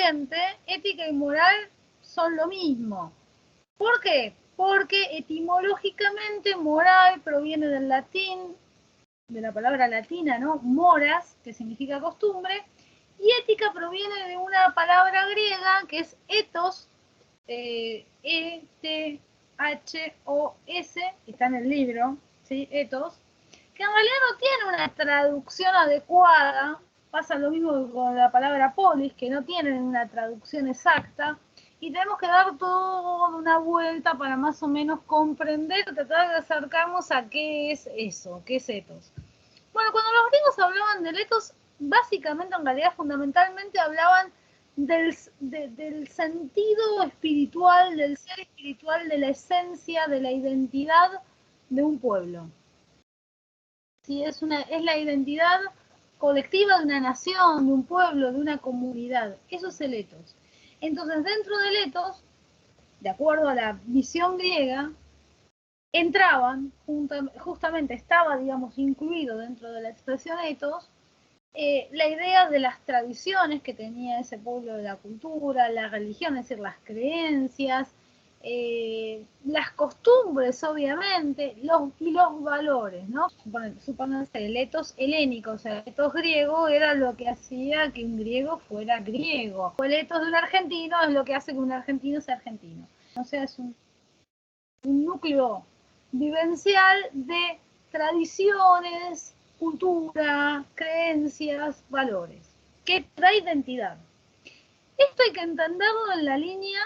siguiente, ética y moral son lo mismo. ¿Por qué? Porque etimológicamente moral proviene del latín, de la palabra latina, ¿no? Moras, que significa costumbre, y ética proviene de una palabra griega que es ethos, E-T-H-O-S, está en el libro, ¿sí? Ethos, que en realidad no tiene una traducción adecuada. Pasa lo mismo con la palabra polis, que no tienen una traducción exacta, y tenemos que dar toda una vuelta para más o menos comprender, tratar de acercarnos a qué es eso, qué es ethos. Bueno, cuando los griegos hablaban del ethos, básicamente, en realidad, fundamentalmente hablaban del sentido espiritual, del ser espiritual, de la esencia, de la identidad de un pueblo. ¿Sí? Es la identidad colectiva de una nación, de un pueblo, de una comunidad. Eso es el ethos. Entonces, dentro del ethos, de acuerdo a la visión griega, entraban, justamente estaba, digamos, incluido dentro de la expresión ethos, la idea de las tradiciones que tenía ese pueblo, de la cultura, la religión, es decir, las creencias, las costumbres, obviamente, y los valores, ¿no? Supónganse, el ethos helénico, o sea, el ethos griego era lo que hacía que un griego fuera griego. O el ethos de un argentino es lo que hace que un argentino sea argentino. O sea, es un núcleo vivencial de tradiciones, cultura, creencias, valores, que da identidad. Esto hay que entenderlo en la línea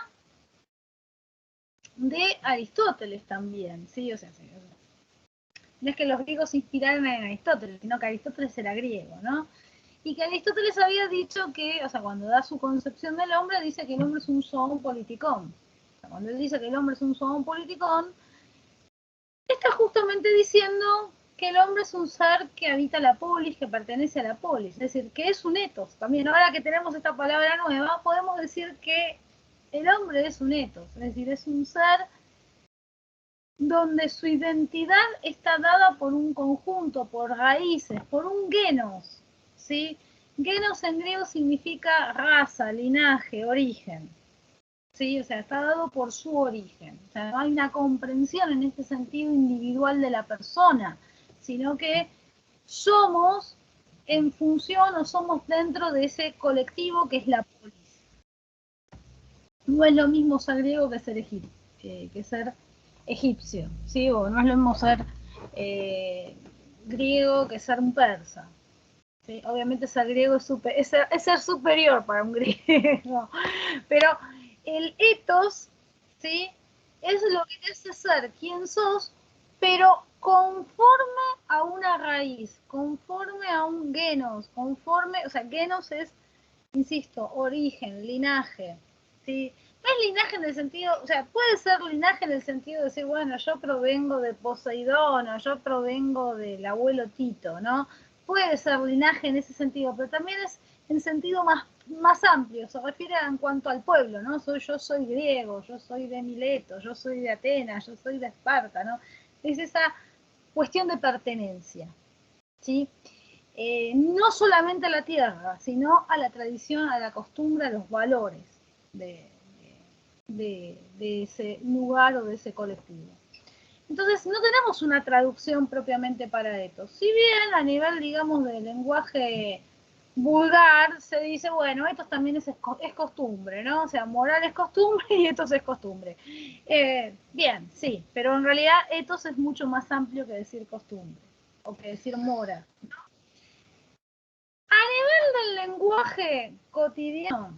de Aristóteles también, ¿sí? O sea, no es que los griegos se inspiraran en Aristóteles, sino que Aristóteles era griego, ¿no? Y que Aristóteles había dicho que, o sea, cuando da su concepción del hombre, dice que el hombre es un zoon politikon. O sea, cuando él dice que el hombre es un zoon politikon, está justamente diciendo que el hombre es un ser que habita la polis, que pertenece a la polis, es decir, que es un ethos. También ahora que tenemos esta palabra nueva, podemos decir que el hombre es un ethos, es decir, es un ser donde su identidad está dada por un conjunto, por raíces, por un genos, ¿sí? Genos en griego significa raza, linaje, origen. ¿Sí? O sea, está dado por su origen. O sea, no hay una comprensión en este sentido individual de la persona, sino que somos en función o somos dentro de ese colectivo que es la polis. No es lo mismo ser griego que ser egipcio, ¿sí? O no es lo mismo ser griego que ser un persa. ¿Sí? Obviamente ser griego es ser superior para un griego, pero el ethos, ¿sí? Es lo que te hace ser quien sos, pero conforme a una raíz, conforme a un genos, o sea, genos es, insisto, origen, linaje, ¿sí? No es linaje en el sentido, o sea, puede ser linaje en el sentido de decir, bueno, yo provengo de Poseidón, o yo provengo del abuelo Tito, ¿no? Puede ser linaje en ese sentido, pero también es en sentido más amplio, se refiere en cuanto al pueblo, ¿no? Yo soy griego, yo soy de Mileto, yo soy de Atenas, yo soy de Esparta, ¿no? Es esa cuestión de pertenencia, ¿sí? No solamente a la tierra, sino a la tradición, a la costumbre, a los valores de ese lugar o de ese colectivo. Entonces, no tenemos una traducción propiamente para esto. Si bien a nivel, digamos, de lenguaje vulgar, se dice, bueno, esto también es costumbre, ¿no? O sea, moral es costumbre y etos es costumbre. Bien, sí, pero en realidad etos es mucho más amplio que decir costumbre o que decir mora. A nivel del lenguaje cotidiano,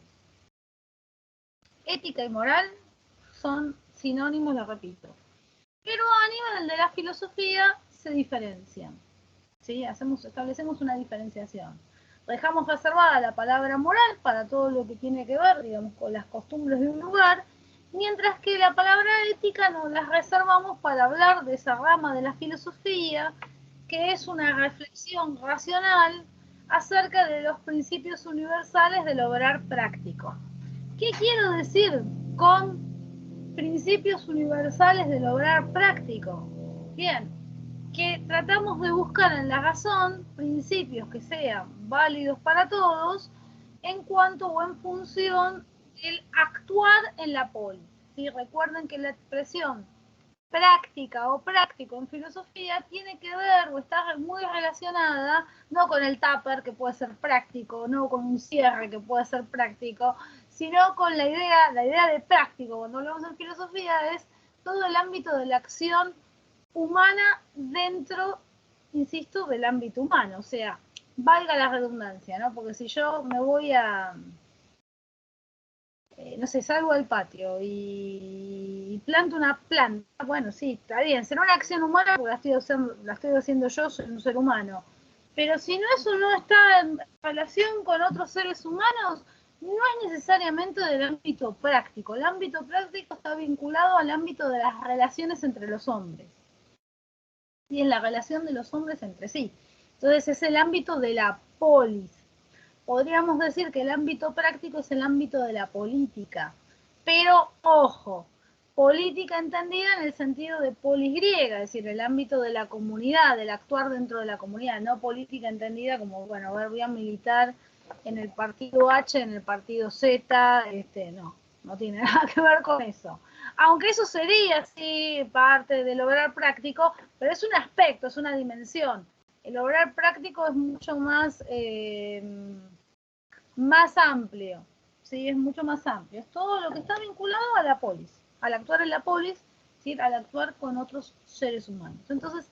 ética y moral son sinónimos, lo repito. Pero a nivel de la filosofía se diferencian, ¿sí? Establecemos una diferenciación. Dejamos reservada la palabra moral para todo lo que tiene que ver, digamos, con las costumbres de un lugar, mientras que la palabra ética nos la reservamos para hablar de esa rama de la filosofía, que es una reflexión racional acerca de los principios universales del obrar práctico. ¿Qué quiero decir con principios universales del obrar práctico? Bien, que tratamos de buscar en la razón principios que sean válidos para todos en cuanto o en función del actuar en la polis. ¿Sí? Recuerden que la expresión práctica o práctico en filosofía tiene que ver o está muy relacionada no con el tupper, que puede ser práctico, no con un cierre, que puede ser práctico, sino con la idea de práctico. Cuando hablamos en filosofía es todo el ámbito de la acción humana dentro, insisto, del ámbito humano, o sea, valga la redundancia, ¿no? Porque si yo me voy a, no sé, salgo al patio y planto una planta, bueno, sí, está bien, será una acción humana porque la estoy haciendo yo, soy un ser humano. Pero si no, eso no está en relación con otros seres humanos, no es necesariamente del ámbito práctico. El ámbito práctico está vinculado al ámbito de las relaciones entre los hombres. Y en la relación de los hombres entre sí. Entonces es el ámbito de la polis. Podríamos decir que el ámbito práctico es el ámbito de la política. Pero, ojo, política entendida en el sentido de polis griega, es decir, el ámbito de la comunidad, del actuar dentro de la comunidad, no política entendida como, bueno, a ver, voy a militar en el partido H, en el partido Z, no tiene nada que ver con eso. Aunque eso sería, sí, parte del obrar práctico, pero es un aspecto, es una dimensión. El obrar práctico es mucho más amplio, ¿sí? Es mucho más amplio. Es todo lo que está vinculado a la polis, al actuar en la polis, ¿sí? Al actuar con otros seres humanos. Entonces,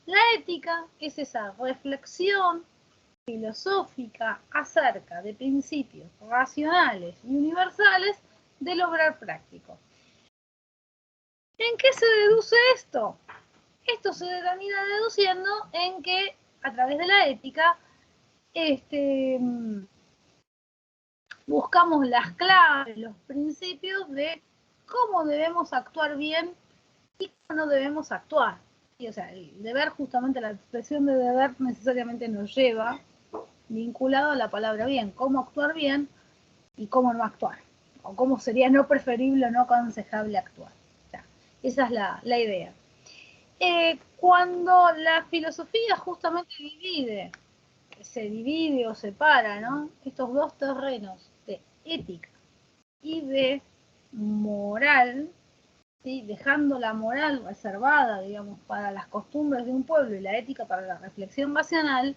la ética es esa reflexión filosófica acerca de principios racionales y universales del obrar práctico. ¿En qué se deduce esto? Esto se termina deduciendo en que a través de la ética buscamos las claves, los principios de cómo debemos actuar bien y cómo no debemos actuar. Y, o sea, el deber, justamente la expresión de deber necesariamente nos lleva vinculado a la palabra bien, cómo actuar bien y cómo no actuar, o cómo sería no preferible o no aconsejable actuar. O sea, esa es la idea. Cuando la filosofía justamente se divide o separa, ¿no? Estos dos terrenos de ética y de moral, ¿sí? Dejando la moral reservada, digamos, para las costumbres de un pueblo y la ética para la reflexión racional,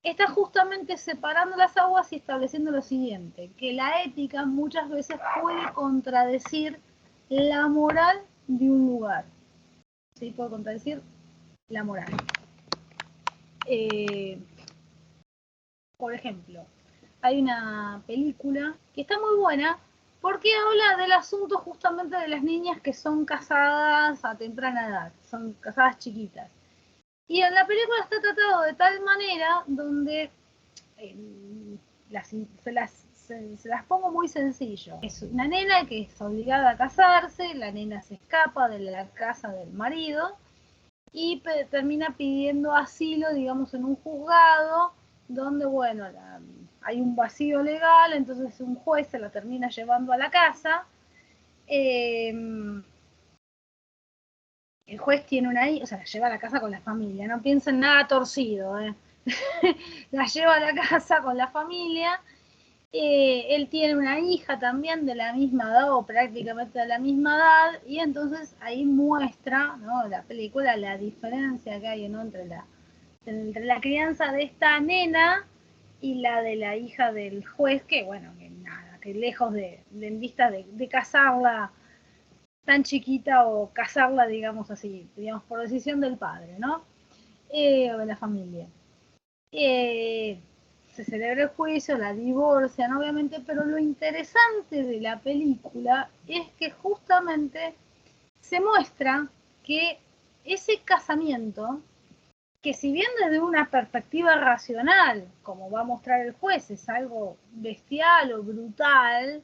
está justamente separando las aguas y estableciendo lo siguiente, que la ética muchas veces puede contradecir la moral de un lugar, ¿sí? Puede contradecir la moral. Por ejemplo, hay una película que está muy buena porque habla del asunto justamente de las niñas que son casadas a temprana edad, son casadas chiquitas. Y en la película está tratado de tal manera donde se las pongo muy sencillo. Es una nena que es obligada a casarse, la nena se escapa de la casa del marido y termina pidiendo asilo, digamos, en un juzgado donde, bueno, hay un vacío legal, entonces un juez se la termina llevando a la casa. El juez tiene una hija, o sea, la lleva a la casa con la familia, no piensen nada torcido, la lleva a la casa con la familia. Él tiene una hija también de la misma edad o prácticamente de la misma edad y entonces ahí muestra, ¿no? La película la diferencia que hay, ¿no? entre la crianza de esta nena y la de la hija del juez, que bueno, que nada, que lejos en vista de casarla tan chiquita o casarla, digamos así, digamos por decisión del padre, ¿no? O de la familia. Se celebra el juicio, la divorcian obviamente, pero lo interesante de la película es que justamente se muestra que ese casamiento, que si bien desde una perspectiva racional, como va a mostrar el juez, es algo bestial o brutal,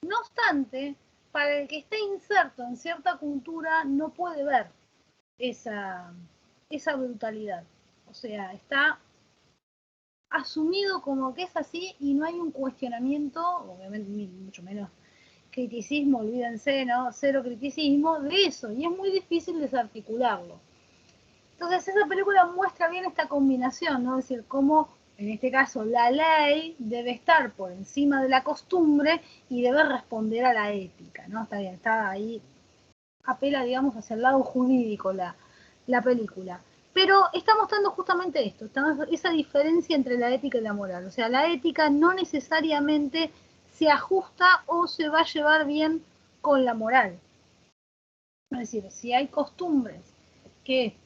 no obstante, para el que está inserto en cierta cultura no puede ver esa brutalidad. O sea, está asumido como que es así y no hay un cuestionamiento, obviamente mucho menos criticismo, olvídense, ¿no? Cero criticismo de eso, y es muy difícil desarticularlo. Entonces esa película muestra bien esta combinación, ¿no? Es decir, cómo en este caso la ley debe estar por encima de la costumbre y debe responder a la ética, ¿no? Está bien, está ahí, apela, digamos, hacia el lado jurídico la película. Pero está mostrando justamente esto, esa diferencia entre la ética y la moral. O sea, la ética no necesariamente se ajusta o se va a llevar bien con la moral. Es decir, si hay costumbres que,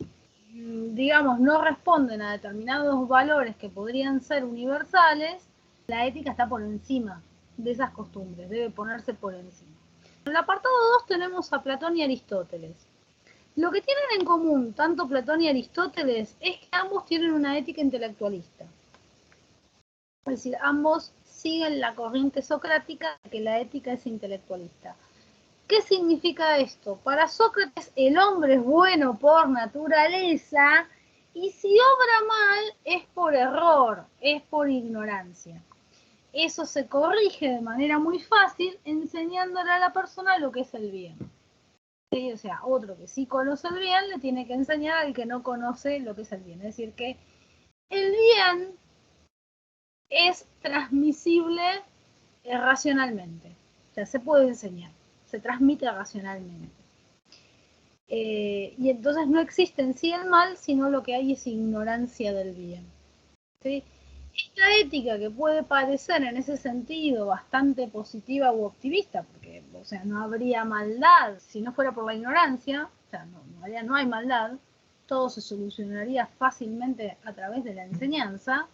digamos, no responden a determinados valores que podrían ser universales, la ética está por encima de esas costumbres, debe ponerse por encima. En el apartado 2 tenemos a Platón y Aristóteles. Lo que tienen en común tanto Platón y Aristóteles es que ambos tienen una ética intelectualista. Es decir, ambos siguen la corriente socrática de que la ética es intelectualista. ¿Qué significa esto? Para Sócrates el hombre es bueno por naturaleza y si obra mal es por error, es por ignorancia. Eso se corrige de manera muy fácil enseñándole a la persona lo que es el bien. ¿Sí? O sea, otro que sí conoce el bien le tiene que enseñar al que no conoce lo que es el bien. Es decir, que el bien es transmisible racionalmente. O sea, se puede enseñar, se transmite racionalmente. Y entonces no existe en sí el mal, sino lo que hay es ignorancia del bien. ¿Sí? Esta ética que puede parecer en ese sentido bastante positiva u optimista, porque o sea, no habría maldad si no fuera por la ignorancia, o sea, no hay maldad, todo se solucionaría fácilmente a través de la enseñanza.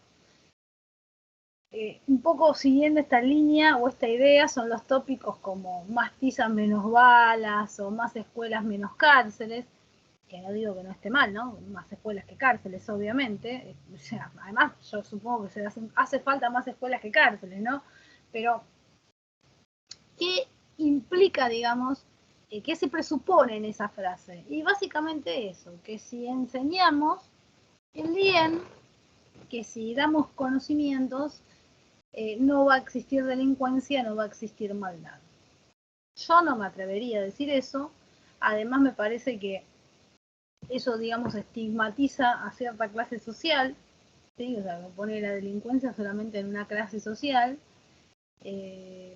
Un poco siguiendo esta línea o esta idea son los tópicos como más tiza menos balas o más escuelas menos cárceles, que no digo que no esté mal, ¿no? Más escuelas que cárceles, obviamente. O sea, además, yo supongo que hace falta más escuelas que cárceles, ¿no? Pero, ¿qué implica, digamos, qué se presupone en esa frase? Y básicamente eso, que si enseñamos el bien, que si damos conocimientos, no va a existir delincuencia, no va a existir maldad. Yo no me atrevería a decir eso, además me parece que eso, digamos, estigmatiza a cierta clase social, ¿sí? O sea, pone la delincuencia solamente en una clase social, y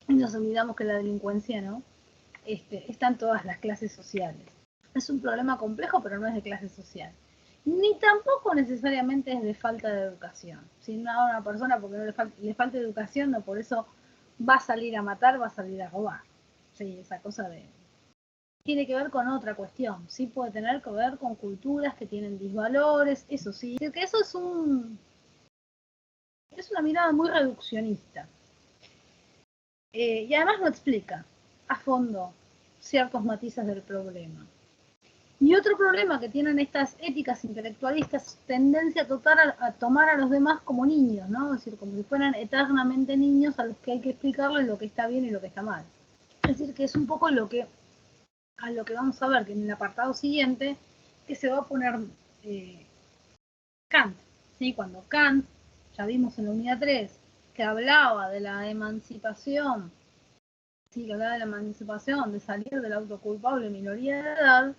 nos olvidamos que la delincuencia, ¿no? Está en todas las clases sociales. Es un problema complejo, pero no es de clase social. Ni tampoco necesariamente es de falta de educación. Si una persona, porque no le falta educación, no por eso va a salir a matar, va a salir a robar. Sí, esa cosa de... Tiene que ver con otra cuestión, sí puede tener que ver con culturas que tienen disvalores, eso sí. Que eso es una mirada muy reduccionista. Y además no explica a fondo ciertos matices del problema. Y otro problema que tienen estas éticas intelectualistas es tendencia total a tomar a los demás como niños, ¿no? Es decir, como si fueran eternamente niños a los que hay que explicarles lo que está bien y lo que está mal. Es decir, que es un poco a lo que vamos a ver, que en el apartado siguiente, que se va a poner Kant, ¿sí? Cuando Kant, ya vimos en la unidad 3, que hablaba de la emancipación, ¿sí? Que hablaba de la emancipación, de salir del autoculpable minoría de edad,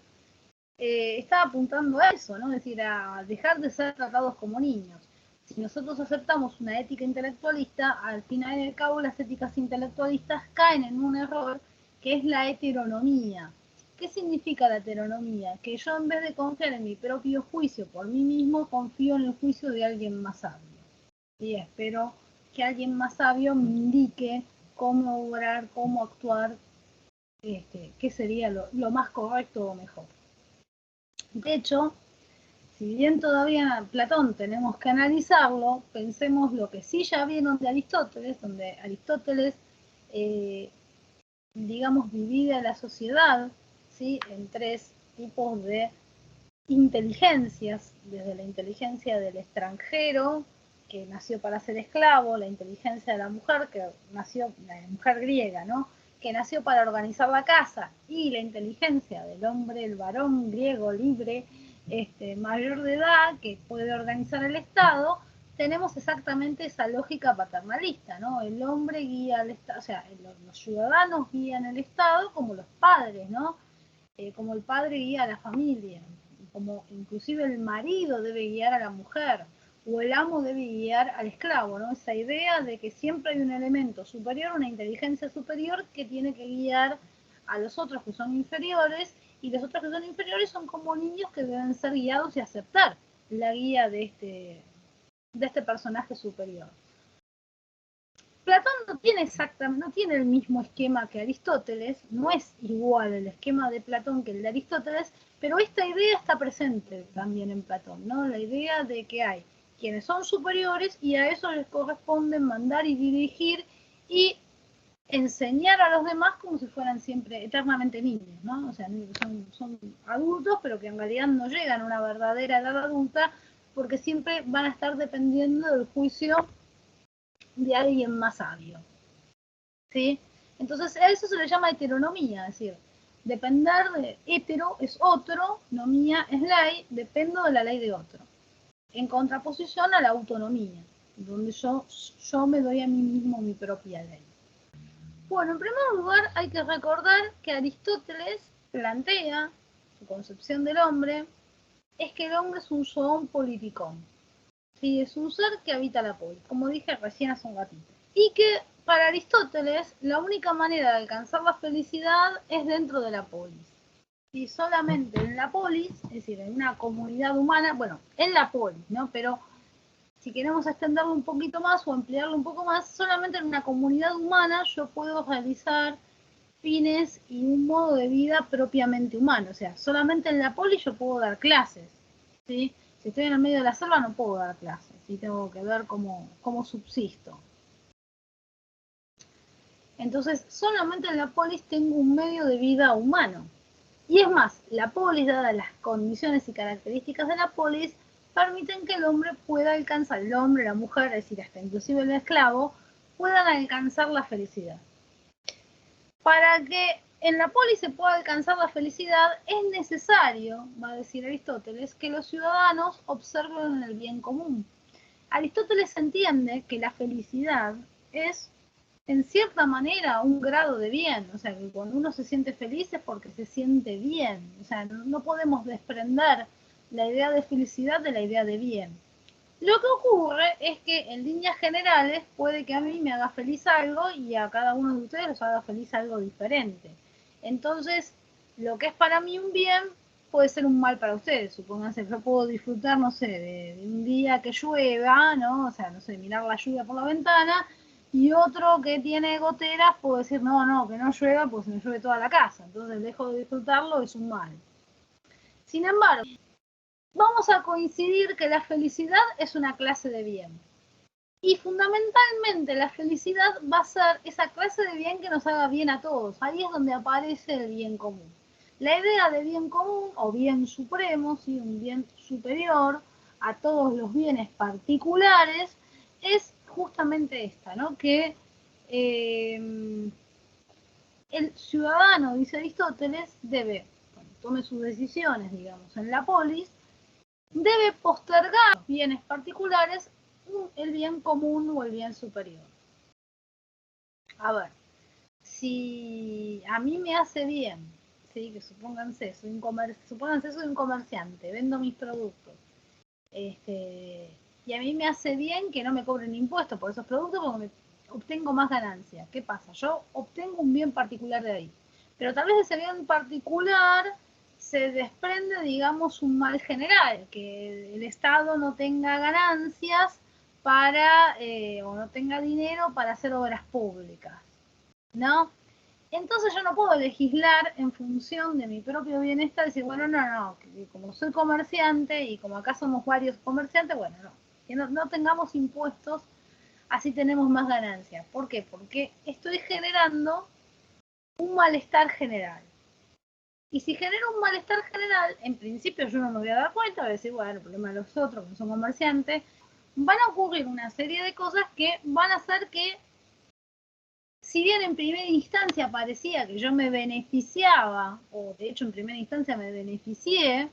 estaba apuntando a eso, ¿no? Es decir, a dejar de ser tratados como niños. Si nosotros aceptamos una ética intelectualista, al final y al cabo las éticas intelectualistas caen en un error que es la heteronomía. ¿Qué significa la heteronomía? Que yo en vez de confiar en mi propio juicio por mí mismo, confío en el juicio de alguien más sabio. Y espero que alguien más sabio me indique cómo obrar, cómo actuar, qué sería lo más correcto o mejor. De hecho, si bien todavía Platón tenemos que analizarlo, pensemos lo que sí ya vieron de Aristóteles, donde Aristóteles, digamos, divide a la sociedad, ¿sí? En tres tipos de inteligencias, desde la inteligencia del extranjero, que nació para ser esclavo, la inteligencia de la mujer, que nació, la mujer griega, ¿no? Que nació para organizar la casa, y la inteligencia del hombre, el varón griego libre, mayor de edad, que puede organizar el Estado. Tenemos exactamente esa lógica paternalista, ¿no? El hombre guía al Estado, o sea, los ciudadanos guían el Estado como los padres, ¿no? Como el padre guía a la familia, como inclusive el marido debe guiar a la mujer, o el amo debe guiar al esclavo, ¿no? Esa idea de que siempre hay un elemento superior, una inteligencia superior que tiene que guiar a los otros que son inferiores, y los otros que son inferiores son como niños que deben ser guiados y aceptar la guía de este personaje superior. Platón no tiene exactamente, no tiene el mismo esquema que Aristóteles, no es igual el esquema de Platón que el de Aristóteles, pero esta idea está presente también en Platón, ¿no? La idea de que hay quienes son superiores y a eso les corresponde mandar y dirigir y enseñar a los demás como si fueran siempre eternamente niños, ¿no? O sea, son adultos, pero que en realidad no llegan a una verdadera edad adulta porque siempre van a estar dependiendo del juicio de alguien más sabio, ¿sí? Entonces a eso se le llama heteronomía, es decir, depender de hetero es otro, nomía es ley, dependo de la ley de otro, en contraposición a la autonomía, donde yo me doy a mí mismo mi propia ley. Bueno, en primer lugar hay que recordar que Aristóteles plantea, su concepción del hombre, es que el hombre es un zoon politicón, ¿sí? Es un ser que habita la polis, como dije recién hace un ratito. Y que para Aristóteles la única manera de alcanzar la felicidad es dentro de la polis. Y solamente en la polis, es decir, en una comunidad humana, bueno, en la polis, ¿no? Pero si queremos extenderlo un poquito más o ampliarlo un poco más, solamente en una comunidad humana yo puedo realizar fines y un modo de vida propiamente humano. O sea, solamente en la polis yo puedo dar clases, ¿sí? Si estoy en el medio de la selva no puedo dar clases, ¿sí? Tengo que ver cómo subsisto. Entonces, solamente en la polis tengo un medio de vida humano. Y es más, la polis, dadas las condiciones y características de la polis, permiten que el hombre pueda alcanzar, el hombre, la mujer, es decir, hasta inclusive el esclavo, puedan alcanzar la felicidad. Para que en la polis se pueda alcanzar la felicidad, es necesario, va a decir Aristóteles, que los ciudadanos observen el bien común. Aristóteles entiende que la felicidad es, en cierta manera, un grado de bien. O sea, que cuando uno se siente feliz es porque se siente bien. O sea, no podemos desprender la idea de felicidad de la idea de bien. Lo que ocurre es que en líneas generales puede que a mí me haga feliz algo y a cada uno de ustedes los haga feliz algo diferente. Entonces, lo que es para mí un bien puede ser un mal para ustedes. Supónganse que yo puedo disfrutar, no sé, de un día que llueva, ¿no? O sea, no sé, mirar la lluvia por la ventana, y otro que tiene goteras puede decir, no, que no llueva, pues me llueve toda la casa. Entonces, dejo de disfrutarlo, es un mal. Sin embargo, vamos a coincidir que la felicidad es una clase de bien. Y fundamentalmente la felicidad va a ser esa clase de bien que nos haga bien a todos. Ahí es donde aparece el bien común. La idea de bien común o bien supremo, ¿sí? Un bien superior a todos los bienes particulares, es justamente esta, ¿no? Que el ciudadano, dice Aristóteles, debe, cuando tome sus decisiones, digamos, en la polis, debe postergar los bienes particulares, el bien común o el bien superior. A ver, si a mí me hace bien, ¿sí? Que supónganse, soy un comerciante, vendo mis productos, y a mí me hace bien que no me cobren impuestos por esos productos porque obtengo más ganancias. ¿Qué pasa? Yo obtengo un bien particular de ahí, pero tal vez de ese bien particular se desprende, digamos, un mal general, que el Estado no tenga ganancias para, o no tenga dinero para hacer obras públicas, ¿no? Entonces yo no puedo legislar en función de mi propio bienestar y decir, bueno, no, que como soy comerciante y como acá somos varios comerciantes, bueno, que no tengamos impuestos, así tenemos más ganancias. ¿Por qué? Porque estoy generando un malestar general. Y si genero un malestar general, en principio yo no me voy a dar cuenta, voy a decir, bueno, el problema de los otros, que son comerciantes, van a ocurrir una serie de cosas que van a hacer que, si bien en primera instancia parecía que yo me beneficiaba, o de hecho en primera instancia me beneficié,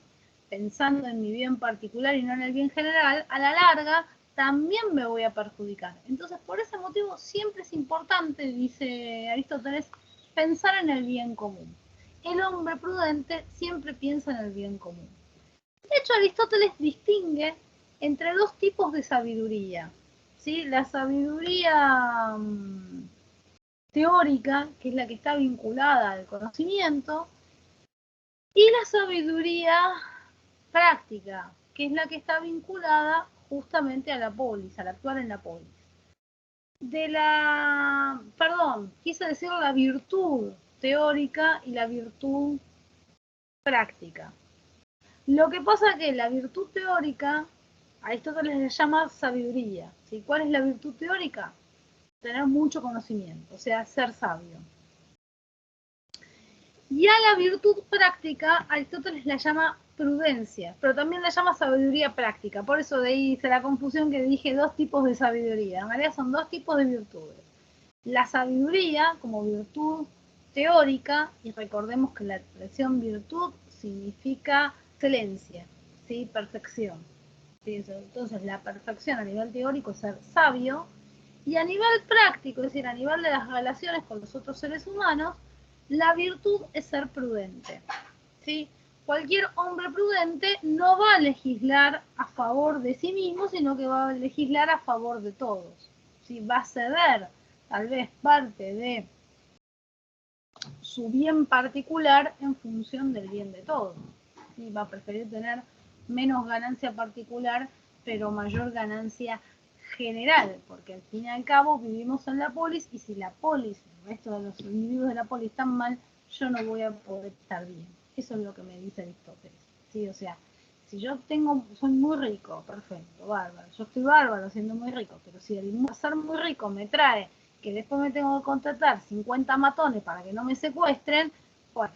pensando en mi bien particular y no en el bien general, a la larga también me voy a perjudicar. Entonces, por ese motivo siempre es importante, dice Aristóteles, pensar en el bien común. El hombre prudente siempre piensa en el bien común. De hecho, Aristóteles distingue entre dos tipos de sabiduría, ¿sí? La sabiduría teórica, que es la que está vinculada al conocimiento, y la sabiduría práctica, que es la que está vinculada justamente a la polis, al actuar en la polis. Quise decir la virtud teórica y la virtud práctica. Lo que pasa es que la virtud teórica, a Aristóteles le llama sabiduría, ¿sí? ¿Cuál es la virtud teórica? Tener mucho conocimiento, o sea, ser sabio. Y a la virtud práctica, Aristóteles la llama prudencia, pero también la llama sabiduría práctica. Por eso de ahí hice la confusión que dije dos tipos de sabiduría. En realidad son dos tipos de virtudes. La sabiduría como virtud teórica, y recordemos que la expresión virtud significa excelencia, ¿sí? Perfección. ¿Sí? Entonces la perfección a nivel teórico es ser sabio, y a nivel práctico, es decir, a nivel de las relaciones con los otros seres humanos, la virtud es ser prudente. ¿Sí? Cualquier hombre prudente no va a legislar a favor de sí mismo, sino que va a legislar a favor de todos. ¿Sí? Va a ceder tal vez parte de su bien particular en función del bien de todos. ¿Sí? Va a preferir tener menos ganancia particular, pero mayor ganancia general, porque al fin y al cabo vivimos en la polis, y si la polis, el resto de los individuos de la polis están mal, yo no voy a poder estar bien. Eso es lo que me dice Aristóteles. ¿Sí? O sea, si yo soy muy rico, perfecto, bárbaro, yo estoy bárbaro siendo muy rico, pero si el ser muy rico me trae que después me tengo que contratar 50 matones para que no me secuestren, bueno,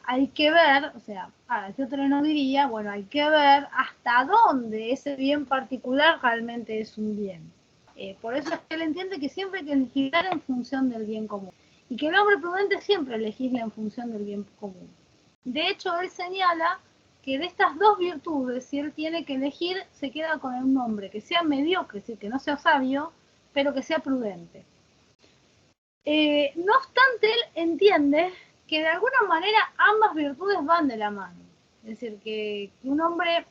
hay que ver, o sea, Aristóteles no diría, bueno, hay que ver hasta dónde ese bien particular realmente es un bien. Por eso es que él entiende que siempre hay que legislar en función del bien común, y que el hombre prudente siempre legisla en función del bien común. De hecho, él señala que de estas dos virtudes, si él tiene que elegir, se queda con un hombre que sea mediocre, es decir, que no sea sabio, pero que sea prudente. No obstante, él entiende que de alguna manera ambas virtudes van de la mano. Es decir, que un hombre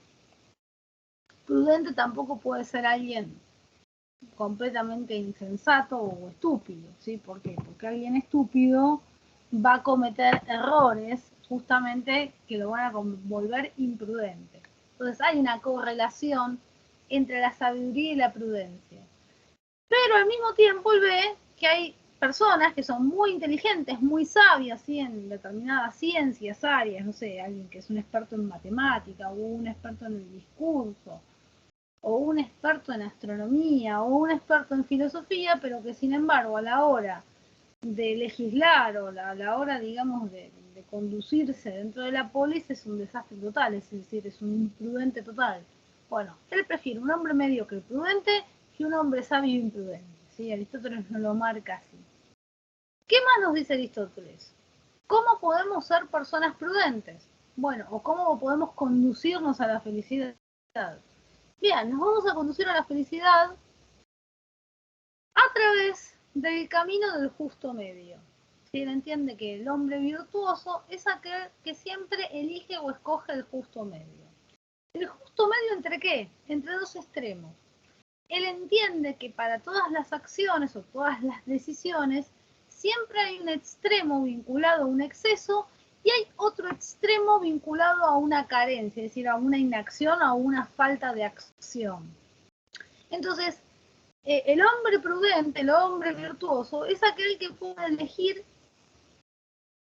prudente tampoco puede ser alguien completamente insensato o estúpido, ¿sí? ¿Por qué? Porque alguien estúpido va a cometer errores justamente que lo van a volver imprudente. Entonces hay una correlación entre la sabiduría y la prudencia. Pero al mismo tiempo él ve que hay personas que son muy inteligentes, muy sabias, ¿sí? En determinadas ciencias, áreas, no sé, alguien que es un experto en matemática, o un experto en el discurso, o un experto en astronomía, o un experto en filosofía, pero que sin embargo a la hora de legislar o a la hora, digamos, de conducirse dentro de la polis es un desastre total, es decir, es un imprudente total. Bueno, él prefiere un hombre mediocre prudente que un hombre sabio e imprudente. ¿Sí? Aristóteles nos lo marca así. ¿Qué más nos dice Aristóteles? ¿Cómo podemos ser personas prudentes? Bueno, o cómo podemos conducirnos a la felicidad. Bien, nos vamos a conducir a la felicidad a través del camino del justo medio. ¿Sí? Él entiende que el hombre virtuoso es aquel que siempre elige o escoge el justo medio. ¿El justo medio entre qué? Entre dos extremos. Él entiende que para todas las acciones o todas las decisiones siempre hay un extremo vinculado a un exceso y hay otro extremo vinculado a una carencia, es decir, a una inacción o a una falta de acción. Entonces, el hombre prudente, el hombre virtuoso, es aquel que puede elegir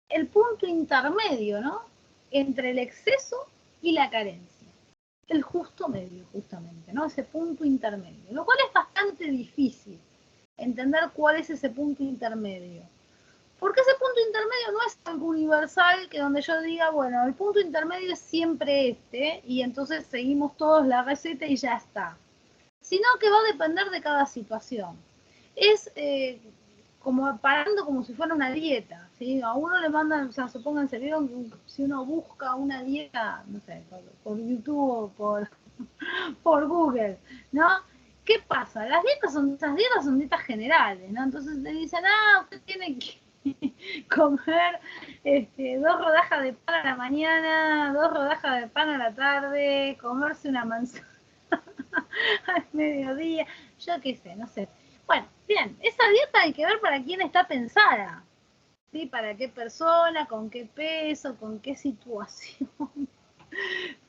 el punto intermedio, ¿no? Entre el exceso y la carencia. El justo medio, justamente, ¿no? Ese punto intermedio. Lo cual es bastante difícil entender cuál es ese punto intermedio. Porque ese punto intermedio no es algo universal que donde yo diga, bueno, el punto intermedio es siempre este, y entonces seguimos todos la receta y ya está. Sino que va a depender de cada situación. Es como parando como si fuera una dieta, ¿sí? A uno le mandan, o sea, supónganse, vieron que si uno busca una dieta, no sé, por YouTube o por Google, ¿no? ¿Qué pasa? Las dietas son, esas dietas son dietas generales, ¿no? Entonces te dicen, usted tiene que comer 2 rodajas de pan a la mañana, 2 rodajas de pan a la tarde, comerse una manzana al mediodía, yo qué sé, no sé. Bueno, bien, esa dieta hay que ver para quién está pensada, ¿sí? Para qué persona, con qué peso, con qué situación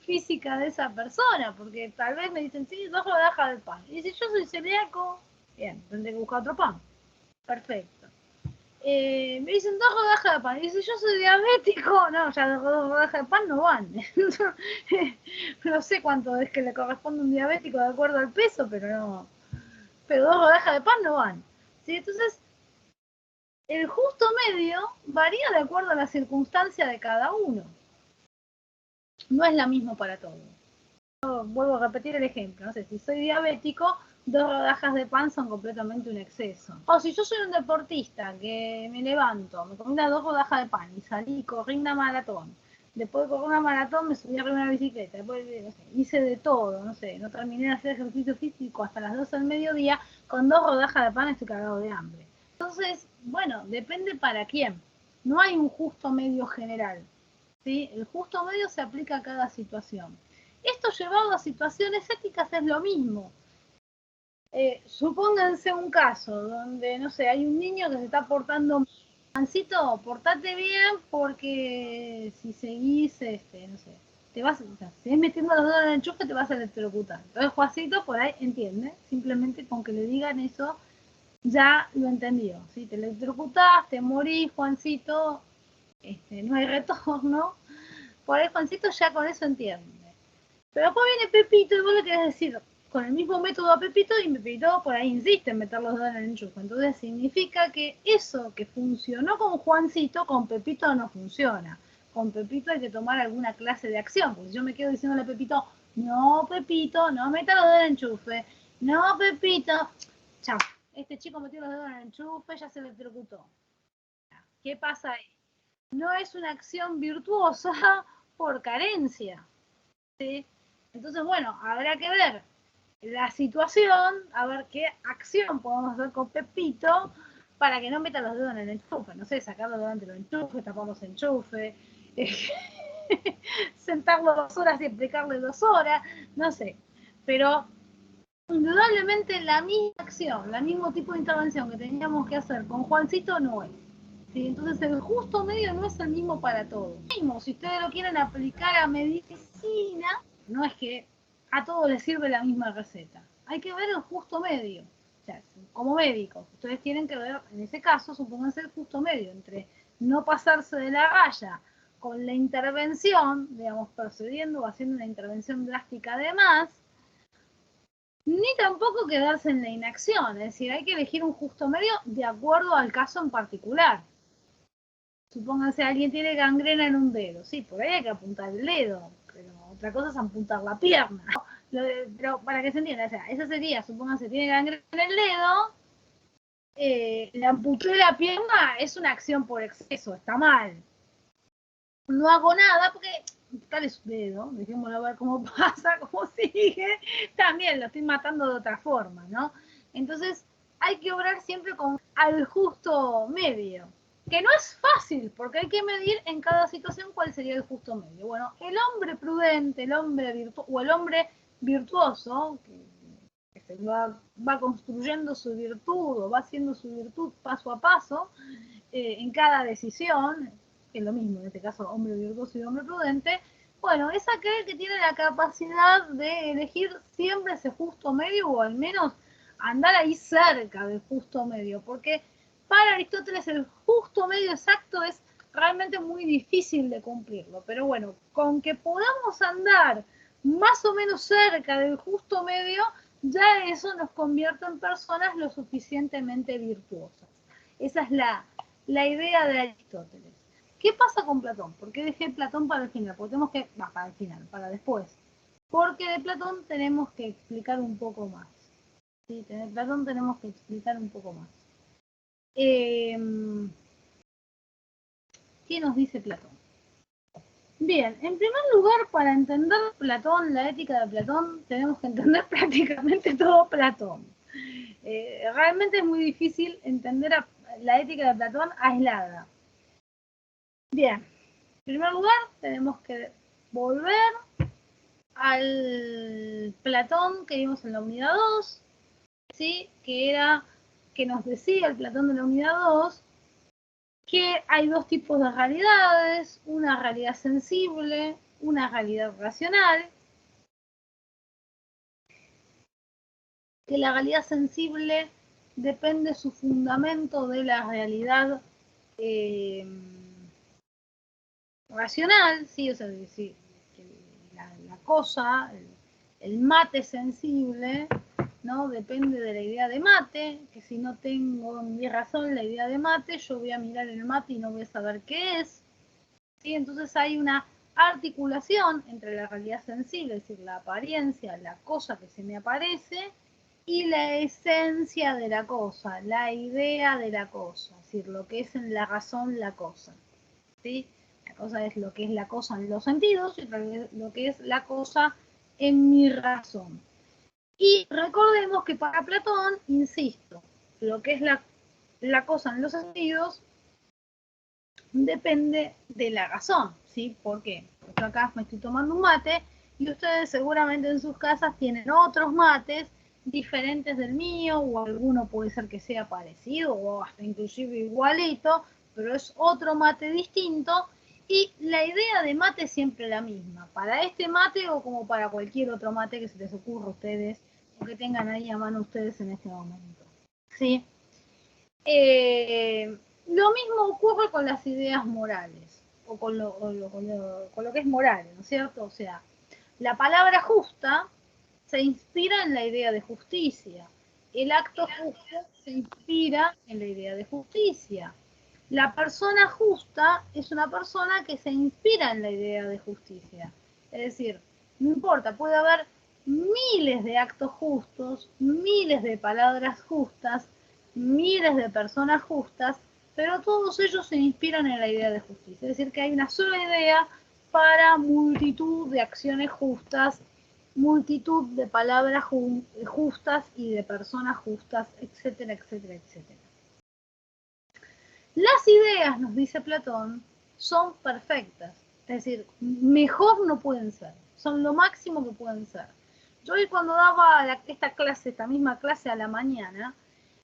física de esa persona, porque tal vez me dicen, sí, 2 rodajas de pan. Y si yo soy celíaco, bien, tendré que buscar otro pan. Perfecto. Me dicen 2 rodajas de pan. Y si yo soy diabético, no, ya 2 rodajas de pan no van. No sé cuánto es que le corresponde a un diabético de acuerdo al peso, pero no. Pero 2 rodajas de pan no van. ¿Sí? Entonces, el justo medio varía de acuerdo a la circunstancia de cada uno. No es la misma para todos. Vuelvo a repetir el ejemplo. No sé, si soy diabético, 2 rodajas de pan son completamente un exceso. O si yo soy un deportista que me levanto, me comí 2 rodajas de pan y salí, corrí una maratón. Después de correr una maratón me subí a una bicicleta. Después, no sé, hice de todo, no sé, no terminé de hacer ejercicio físico hasta las 12 del mediodía. Con 2 rodajas de pan estoy cagado de hambre. Entonces, bueno, depende para quién. No hay un justo medio general. ¿Sí? El justo medio se aplica a cada situación. Esto llevado a situaciones éticas es lo mismo. Supónganse un caso donde, no sé, hay un niño que se está portando, Juancito, portate bien porque si seguís, no sé, te vas, o sea, si seguís metiendo los dedos en el enchufe te vas a electrocutar. Entonces Juancito por ahí entiende, simplemente con que le digan eso ya lo entendió. ¿Sí? Te electrocutás, te morís, Juancito, no hay retorno. Por ahí Juancito ya con eso entiende. Pero después viene Pepito y vos le querés decir con el mismo método a Pepito y Pepito por ahí insiste en meter los dedos en el enchufe. Entonces significa que eso que funcionó con Juancito, con Pepito no funciona. Con Pepito hay que tomar alguna clase de acción. Porque si yo me quedo diciéndole a Pepito, no Pepito, no meta los dedos en el enchufe, no Pepito, chao. Este chico metió los dedos en el enchufe, ya se electrocutó. ¿Qué pasa ahí? No es una acción virtuosa por carencia. ¿Sí? Entonces, bueno, habrá que ver la situación, a ver qué acción podemos hacer con Pepito para que no meta los dedos en el enchufe. No sé, sacarlo delante del enchufe, tapar los enchufes, sentarlo 2 horas y explicarle 2 horas, no sé. Pero indudablemente la misma acción, el mismo tipo de intervención que teníamos que hacer con Juancito no es. ¿Sí? Entonces el justo medio no es el mismo para todos. Si ustedes lo quieren aplicar a medicina, no es que a todos les sirve la misma receta. Hay que ver el justo medio. O sea, como médicos, ustedes tienen que ver, en ese caso, supónganse el justo medio entre no pasarse de la raya con la intervención, digamos, procediendo o haciendo una intervención drástica de más, ni tampoco quedarse en la inacción. Es decir, hay que elegir un justo medio de acuerdo al caso en particular. Supónganse, alguien tiene gangrena en un dedo. Sí, por ahí hay que apuntar el dedo, pero otra cosa es apuntar la pierna. Pero para que se entienda, o sea, esa sería, supónganse, tiene gangrena en el dedo, le amputé la pierna, es una acción por exceso, está mal. No hago nada porque tal es su dedo, dejémoslo ver cómo pasa, cómo sigue, también lo estoy matando de otra forma, ¿no? Entonces hay que obrar siempre con al justo medio, que no es fácil, porque hay que medir en cada situación cuál sería el justo medio. Bueno, el hombre prudente, el hombre o el hombre virtuoso, que se va construyendo su virtud o va haciendo su virtud paso a paso, en cada decisión, que es lo mismo, en este caso hombre virtuoso y hombre prudente, bueno, es aquel que tiene la capacidad de elegir siempre ese justo medio o al menos andar ahí cerca del justo medio, porque para Aristóteles el justo medio exacto es realmente muy difícil de cumplirlo, pero bueno, con que podamos andar más o menos cerca del justo medio, ya eso nos convierte en personas lo suficientemente virtuosas. Esa es la idea de Aristóteles. ¿Qué pasa con Platón? ¿Por qué dejé Platón para el final? Porque tenemos que, para el final, para después. Porque de Platón tenemos que explicar un poco más. ¿Sí? De Platón tenemos que explicar un poco más. ¿Qué nos dice Platón? Bien, en primer lugar, para entender Platón, la ética de Platón, tenemos que entender prácticamente todo Platón. Realmente es muy difícil entender la ética de Platón aislada. Bien, en primer lugar tenemos que volver al Platón que vimos en la unidad 2, ¿sí? Que nos decía el Platón de la unidad 2 que hay dos tipos de realidades, una realidad sensible, una realidad racional, que la realidad sensible depende su fundamento de la realidad racional, ¿sí? O sea, sí, la cosa, el mate sensible, ¿no? Depende de la idea de mate, que si no tengo mi razón la idea de mate, yo voy a mirar el mate y no voy a saber qué es, ¿sí? Entonces hay una articulación entre la realidad sensible, es decir, la apariencia, la cosa que se me aparece, y la esencia de la cosa, la idea de la cosa, es decir, lo que es en la razón la cosa, ¿sí? La cosa es lo que es la cosa en los sentidos y lo que es la cosa en mi razón. Y recordemos que para Platón, insisto, lo que es la cosa en los sentidos depende de la razón, ¿sí? ¿Por qué? Porque acá me estoy tomando un mate y ustedes seguramente en sus casas tienen otros mates diferentes del mío, o alguno puede ser que sea parecido o hasta inclusive igualito, pero es otro mate distinto, y la idea de mate es siempre la misma, para este mate o como para cualquier otro mate que se les ocurra a ustedes o que tengan ahí a mano ustedes en este momento, ¿sí? Lo mismo ocurre con las ideas morales, o con lo que es moral, ¿no es cierto? O sea, la palabra justa se inspira en la idea de justicia. El acto justo se inspira en la idea de justicia. La persona justa es una persona que se inspira en la idea de justicia. Es decir, no importa, puede haber miles de actos justos, miles de palabras justas, miles de personas justas, pero todos ellos se inspiran en la idea de justicia. Es decir, que hay una sola idea para multitud de acciones justas, multitud de palabras justas y de personas justas, etcétera, etcétera, etcétera. Las ideas, nos dice Platón, son perfectas, es decir, mejor no pueden ser, son lo máximo que pueden ser. Yo hoy cuando daba esta misma clase a la mañana,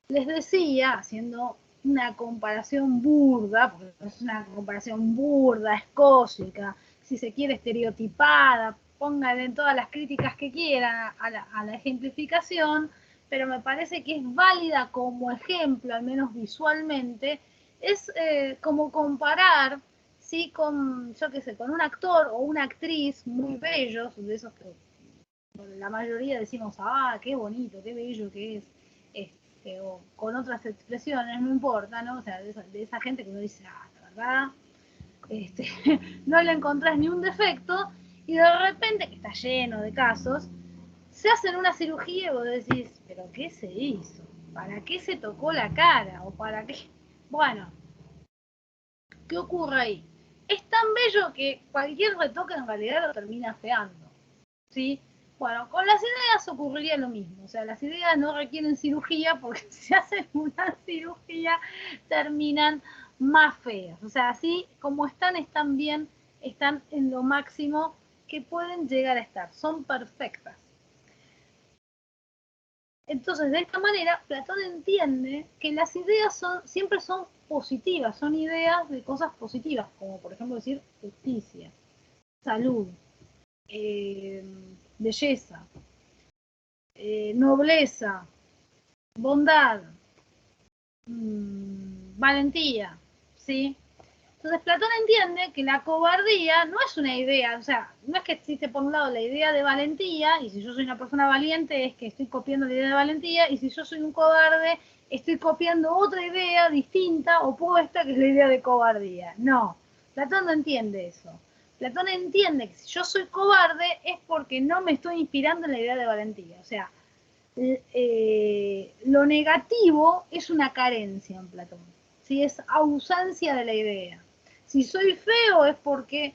les decía, haciendo una comparación burda, porque es una comparación burda, escósica, si se quiere estereotipada, pónganle todas las críticas que quieran a la ejemplificación, pero me parece que es válida como ejemplo, al menos visualmente, es como comparar, ¿sí? Con, yo qué sé, con un actor o una actriz muy bellos, de esos que la mayoría decimos, ah, qué bonito, qué bello que es, o con otras expresiones, no importa, ¿no? O sea, de esa gente que uno dice, ah, la verdad, no le encontrás ni un defecto, y de repente, que está lleno de casos, se hacen una cirugía y vos decís, pero ¿qué se hizo? ¿Para qué se tocó la cara? ¿O para qué? Bueno, ¿qué ocurre ahí? Es tan bello que cualquier retoque en realidad lo termina feando, ¿sí? Bueno, con las ideas ocurriría lo mismo, o sea, las ideas no requieren cirugía porque si hacen una cirugía terminan más feas, o sea, así como están bien, están en lo máximo que pueden llegar a estar, son perfectas. Entonces, de esta manera, Platón entiende que las ideas siempre son positivas, son ideas de cosas positivas, como por ejemplo decir justicia, salud, eh, belleza, nobleza, bondad, valentía, ¿sí? Entonces Platón entiende que la cobardía no es una idea, o sea, no es que existe por un lado la idea de valentía, y si yo soy una persona valiente es que estoy copiando la idea de valentía, y si yo soy un cobarde estoy copiando otra idea distinta, opuesta, que es la idea de cobardía. No, Platón no entiende eso. Platón entiende que si yo soy cobarde es porque no me estoy inspirando en la idea de valentía. O sea, lo negativo es una carencia en Platón, ¿sí? Es ausencia de la idea. Si soy feo es porque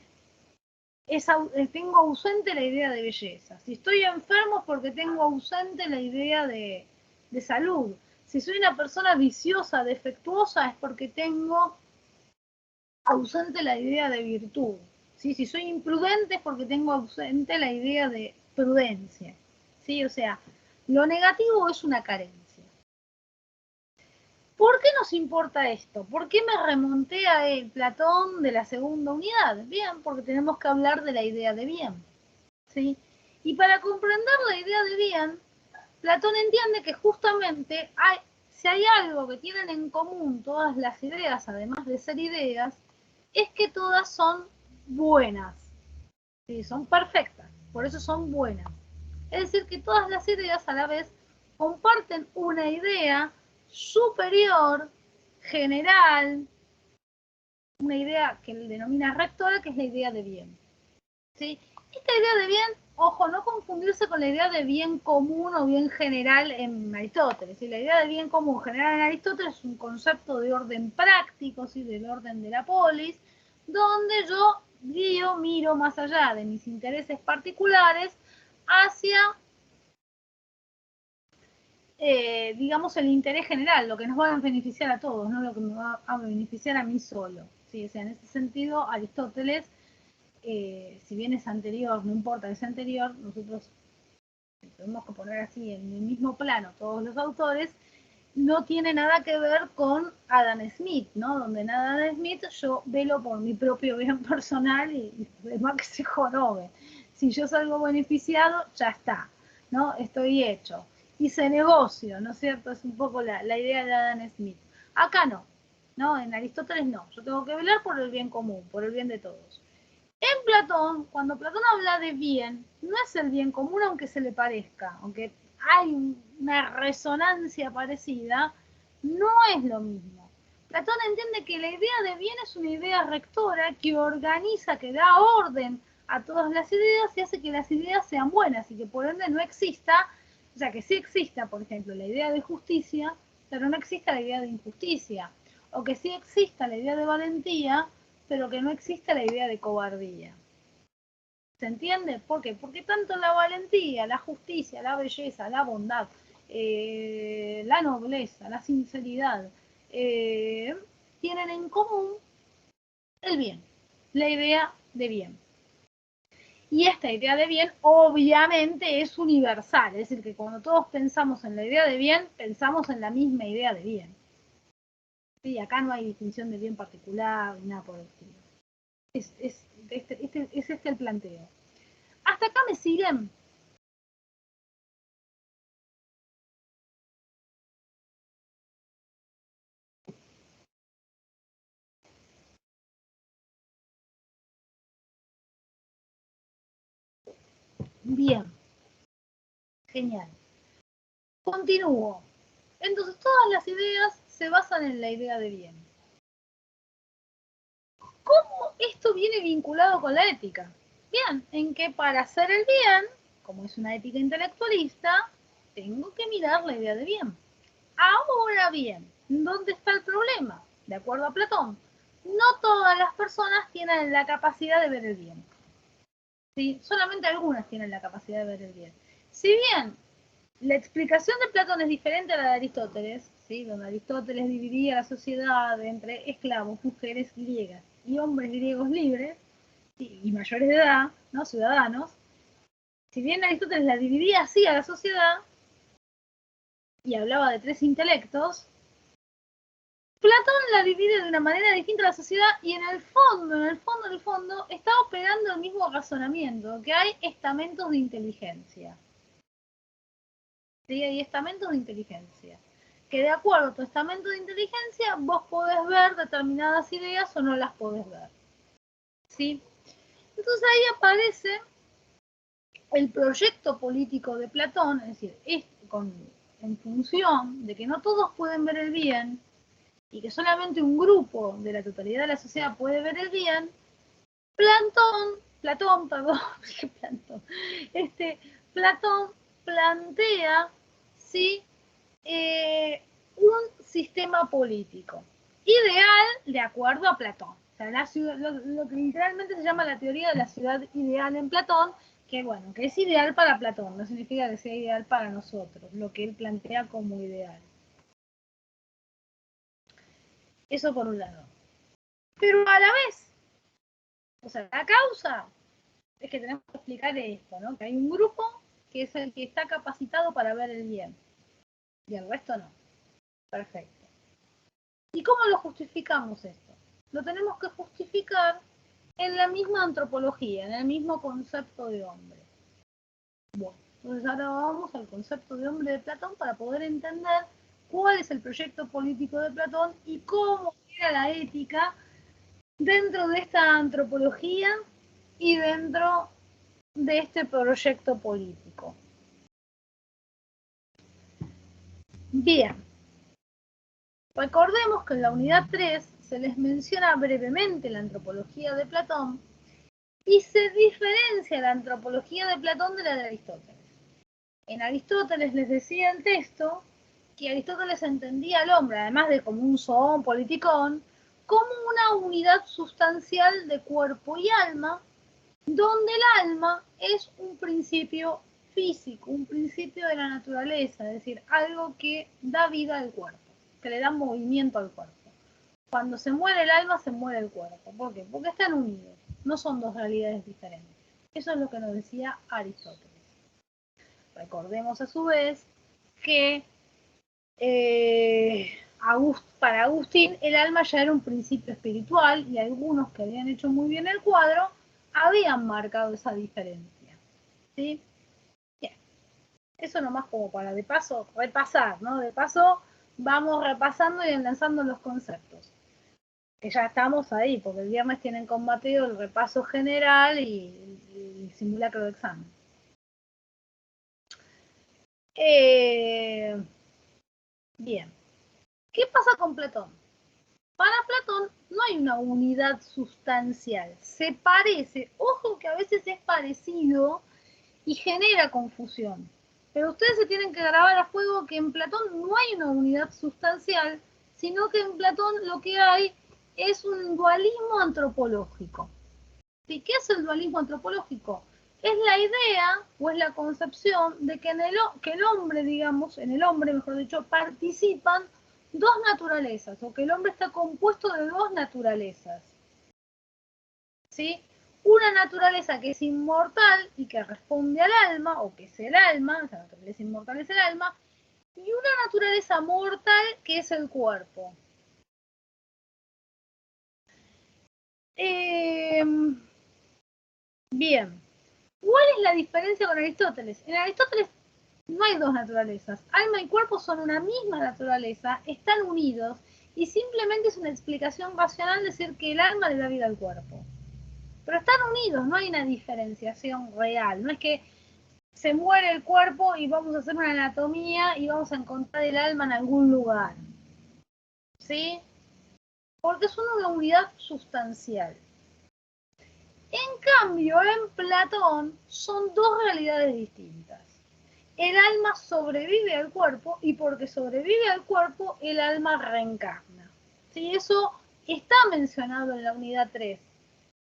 tengo ausente la idea de belleza. Si estoy enfermo es porque tengo ausente la idea de salud. Si soy una persona viciosa, defectuosa, es porque tengo ausente la idea de virtud. ¿Sí? Si soy imprudente es porque tengo ausente la idea de prudencia. ¿Sí? O sea, lo negativo es una carencia. ¿Por qué nos importa esto? ¿Por qué me remonté a Platón de la segunda unidad? Bien, porque tenemos que hablar de la idea de bien. ¿Sí? Y para comprender la idea de bien, Platón entiende que justamente si hay algo que tienen en común todas las ideas, además de ser ideas, es que todas son buenas. ¿Sí? Son perfectas, por eso son buenas. Es decir, que todas las ideas a la vez comparten una idea superior, general, una idea que él denomina rectora, que es la idea de bien. ¿Sí? Esta idea de bien, ojo, no confundirse con la idea de bien común o bien general en Aristóteles. ¿Sí? La idea de bien común general en Aristóteles es un concepto de orden práctico, ¿sí? Del orden de la polis, donde yo miro más allá de mis intereses particulares hacia, digamos, el interés general, lo que nos va a beneficiar a todos, no lo que me va a beneficiar a mí solo. ¿Sí? O sea, en ese sentido, Aristóteles, si bien es anterior, no importa que sea anterior, nosotros tenemos que poner así en el mismo plano todos los autores, no tiene nada que ver con Adam Smith, ¿no? Donde en Adam Smith yo velo por mi propio bien personal y demás que se jorobe. Si yo salgo beneficiado, ya está, ¿no? Estoy hecho. Hice negocio, ¿no es cierto? Es un poco la idea de Adam Smith. Acá no, ¿no? En Aristóteles no. Yo tengo que velar por el bien común, por el bien de todos. En Platón, cuando Platón habla de bien, no es el bien común aunque se le parezca, aunque hay una resonancia parecida, no es lo mismo. Platón entiende que la idea de bien es una idea rectora que organiza, que da orden a todas las ideas y hace que las ideas sean buenas y que por ende no exista, o sea, que sí exista, por ejemplo, la idea de justicia, pero no exista la idea de injusticia, o que sí exista la idea de valentía, pero que no exista la idea de cobardía. ¿Se entiende? ¿Por qué? Porque tanto la valentía, la justicia, la belleza, la bondad, la nobleza, la sinceridad, tienen en común el bien, la idea de bien. Y esta idea de bien obviamente es universal, es decir, que cuando todos pensamos en la idea de bien, pensamos en la misma idea de bien. Sí, acá no hay distinción de bien particular ni nada por el estilo. Es este el planteo. ¿Hasta acá me siguen? Bien, genial. Continúo. Entonces, todas las ideas se basan en la idea de bien. ¿Cómo esto viene vinculado con la ética? Bien, en que para hacer el bien, como es una ética intelectualista, tengo que mirar la idea de bien. Ahora bien, ¿dónde está el problema? De acuerdo a Platón, no todas las personas tienen la capacidad de ver el bien. ¿Sí? Solamente algunas tienen la capacidad de ver el bien. Si bien la explicación de Platón es diferente a la de Aristóteles, ¿sí? Donde Aristóteles dividía la sociedad entre esclavos, mujeres griegas y hombres griegos libres y mayores de edad, ¿no? Ciudadanos. Si bien Aristóteles la dividía así a la sociedad y hablaba de tres intelectos, Platón la divide de una manera distinta a la sociedad y en el fondo, está operando el mismo razonamiento, que hay estamentos de inteligencia. ¿Sí? Hay estamentos de inteligencia. Que de acuerdo a tu estamento de inteligencia, vos podés ver determinadas ideas o no las podés ver. ¿Sí? Entonces ahí aparece el proyecto político de Platón, es decir, en función de que no todos pueden ver el bien y que solamente un grupo de la totalidad de la sociedad puede ver el bien, Platón, perdón, Platón plantea, ¿sí? Un sistema político ideal de acuerdo a Platón. O sea, lo que literalmente se llama la teoría de la ciudad ideal en Platón, que bueno, que es ideal para Platón, no significa que sea ideal para nosotros, lo que él plantea como ideal. Eso por un lado. pero a la vez, o sea, la causa es que tenemos que explicar esto, ¿no? Que hay un grupo que es el que está capacitado para ver el bien, y el resto no. Perfecto. ¿Y cómo lo justificamos esto? Lo tenemos que justificar en la misma antropología, en el mismo concepto de hombre. Bueno, entonces ahora vamos al concepto de hombre de Platón para poder entender cuál es el proyecto político de Platón y cómo era la ética dentro de esta antropología y dentro de este proyecto político. Bien, recordemos que en la unidad 3 se les menciona brevemente la antropología de Platón y se diferencia la antropología de Platón de la de Aristóteles. En Aristóteles les decía el texto que Aristóteles entendía al hombre, además de como un zoón politicón, como una unidad sustancial de cuerpo y alma, donde el alma es un principio físico, un principio de la naturaleza, es decir, algo que da vida al cuerpo, que le da movimiento al cuerpo. Cuando se muere el alma, se muere el cuerpo. ¿Por qué? Porque están unidos, no son dos realidades diferentes. Eso es lo que nos decía Aristóteles. Recordemos a su vez que para Agustín el alma ya era un principio espiritual y algunos que habían hecho muy bien el cuadro habían marcado esa diferencia. ¿Sí? Bien. Eso nomás como para de paso repasar, ¿no? De paso vamos repasando y enlazando los conceptos. Que ya estamos ahí, porque el viernes tienen con Mateo el repaso general y el simulacro de examen. Bien. ¿Qué pasa con Platón? Para Platón no hay una unidad sustancial. Se parece, ojo que a veces es parecido y genera confusión. Pero ustedes se tienen que grabar a fuego que en Platón no hay una unidad sustancial, sino que en Platón lo que hay es un dualismo antropológico. ¿Y qué es el dualismo antropológico? Es la idea o es la concepción de que que el hombre, digamos, en el hombre, mejor dicho, participan dos naturalezas, o que el hombre está compuesto de dos naturalezas. ¿Sí? Una naturaleza que es inmortal y que responde al alma, o que es el alma, esa naturaleza inmortal es el alma, y una naturaleza mortal que es el cuerpo. Bien, ¿cuál es la diferencia con Aristóteles? En Aristóteles no hay dos naturalezas. Alma y cuerpo son una misma naturaleza, están unidos y simplemente es una explicación racional decir que el alma le da vida al cuerpo. Pero están unidos, no hay una diferenciación real. No es que se muere el cuerpo y vamos a hacer una anatomía y vamos a encontrar el alma en algún lugar. ¿Sí? Porque son una unidad sustancial. En cambio, en Platón son dos realidades distintas. El alma sobrevive al cuerpo y porque sobrevive al cuerpo, el alma reencarna. ¿Sí? Eso está mencionado en la unidad 3.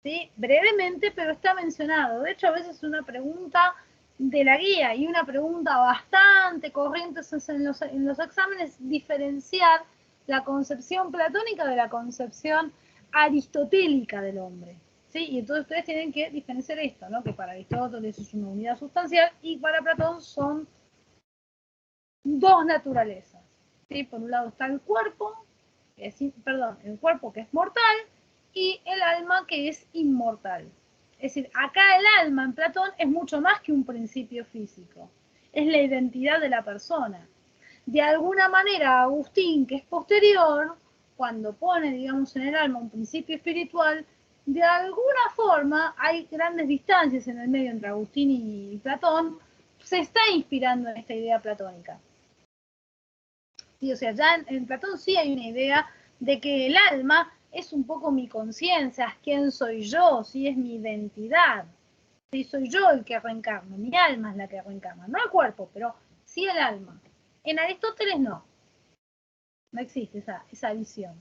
¿Sí? Brevemente, pero está mencionado. De hecho, a veces es una pregunta de la guía y una pregunta bastante corriente en los exámenes, diferenciar la concepción platónica de la concepción aristotélica del hombre. ¿Sí? Y entonces ustedes tienen que diferenciar esto, ¿no? Que para Aristóteles es una unidad sustancial y para Platón son dos naturalezas. ¿Sí? Por un lado está el cuerpo, el cuerpo que es mortal y el alma que es inmortal. Es decir, acá el alma en Platón es mucho más que un principio físico, es la identidad de la persona. De alguna manera, Agustín, que es posterior, cuando pone, digamos, en el alma un principio espiritual, de alguna forma hay grandes distancias en el medio entre Agustín y Platón, se está inspirando en esta idea platónica. Sí, o sea, ya en Platón sí hay una idea de que el alma es un poco mi conciencia, quién soy yo, sí es mi identidad, sí soy yo el que reencarno, mi alma es la que reencarna, no el cuerpo, pero sí el alma. En Aristóteles no existe esa visión.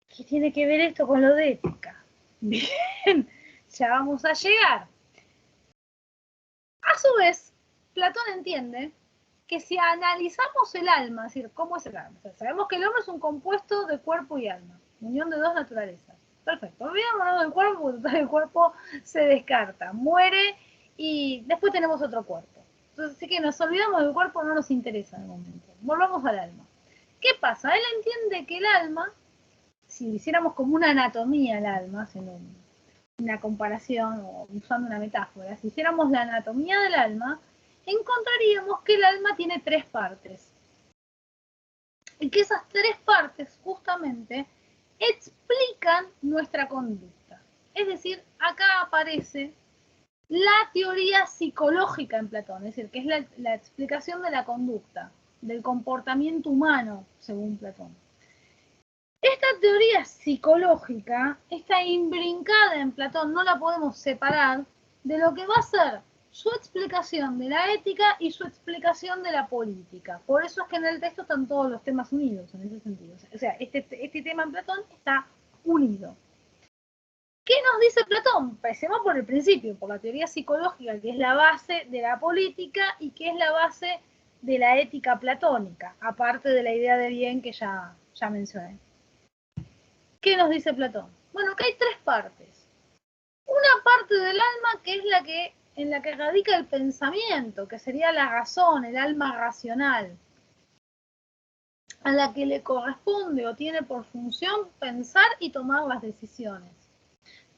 ¿Qué tiene que ver esto con lo de ética? Bien, ya vamos a llegar. A su vez, Platón entiende que si analizamos el alma, es decir, ¿cómo es el alma? O sea, sabemos que el hombre es un compuesto de cuerpo y alma, unión de dos naturalezas. Perfecto, olvidémonos del cuerpo, porque el cuerpo se descarta, muere y después tenemos otro cuerpo. Entonces, sí que nos olvidamos del cuerpo, no nos interesa en el momento. Volvamos al alma. ¿Qué pasa? Él entiende que el alma, si hiciéramos como una anatomía al alma, haciendo una comparación o usando una metáfora, si hiciéramos la anatomía del alma, encontraríamos que el alma tiene tres partes. Y que esas tres partes justamente explican nuestra conducta. Es decir, acá aparece la teoría psicológica en Platón, es decir, que es la explicación de la conducta, del comportamiento humano, según Platón. Esta teoría psicológica está imbrincada en Platón, no la podemos separar de lo que va a ser su explicación de la ética y su explicación de la política. Por eso es que en el texto están todos los temas unidos, en ese sentido. O sea, este tema en Platón está unido. ¿Qué nos dice Platón? Empecemos por el principio, por la teoría psicológica, que es la base de la política y que es la base de la ética platónica, aparte de la idea de bien que ya mencioné. ¿Qué nos dice Platón? Bueno, que hay tres partes. Una parte del alma que es en la que radica el pensamiento, que sería la razón, el alma racional, a la que le corresponde o tiene por función pensar y tomar las decisiones.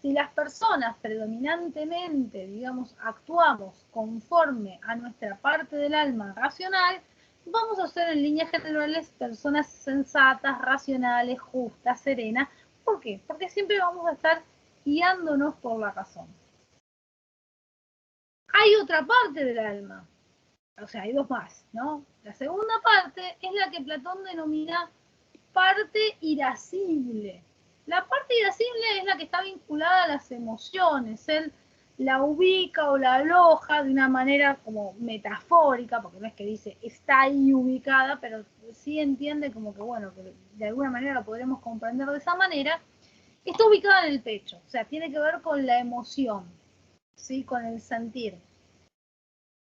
Si las personas predominantemente, digamos, actuamos conforme a nuestra parte del alma racional, vamos a ser en líneas generales personas sensatas, racionales, justas, serenas. ¿Por qué? Porque siempre vamos a estar guiándonos por la razón. Hay otra parte del alma, o sea, hay dos más, ¿no? La segunda parte es la que Platón denomina parte irascible. La parte irascible es la que está vinculada a las emociones. Él la ubica o la aloja de una manera como metafórica, porque no es que dice está ahí ubicada, pero sí entiende como que, bueno, que de alguna manera lo podremos comprender de esa manera. Está ubicada en el pecho, o sea, tiene que ver con la emoción, ¿sí? Con el sentir.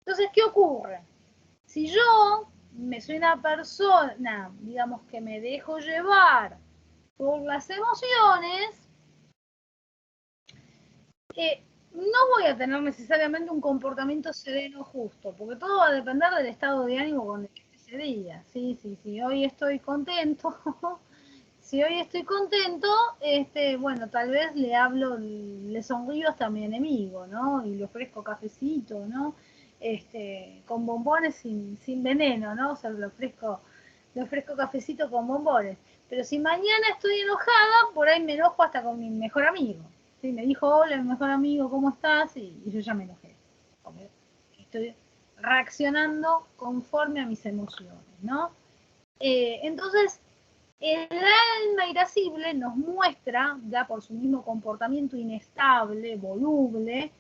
Entonces, ¿qué ocurre? Si yo soy una persona, digamos, que me dejo llevar por las emociones, no voy a tener necesariamente un comportamiento sereno justo, porque todo va a depender del estado de ánimo con el que esté ese día. Sí, sí, sí, hoy estoy contento, si hoy estoy contento, bueno, tal vez le hablo, le sonrío hasta a mi enemigo, ¿no? Y le ofrezco cafecito, ¿no? Con bombones sin veneno, ¿no? O sea, le ofrezco cafecito con bombones. Pero si mañana estoy enojada, por ahí me enojo hasta con mi mejor amigo. ¿Sí? Me dijo, hola, mi mejor amigo, ¿cómo estás? Y yo ya me enojé. Porque estoy reaccionando conforme a mis emociones, ¿no? Entonces, el alma irascible nos muestra, ya por su mismo comportamiento inestable, voluble,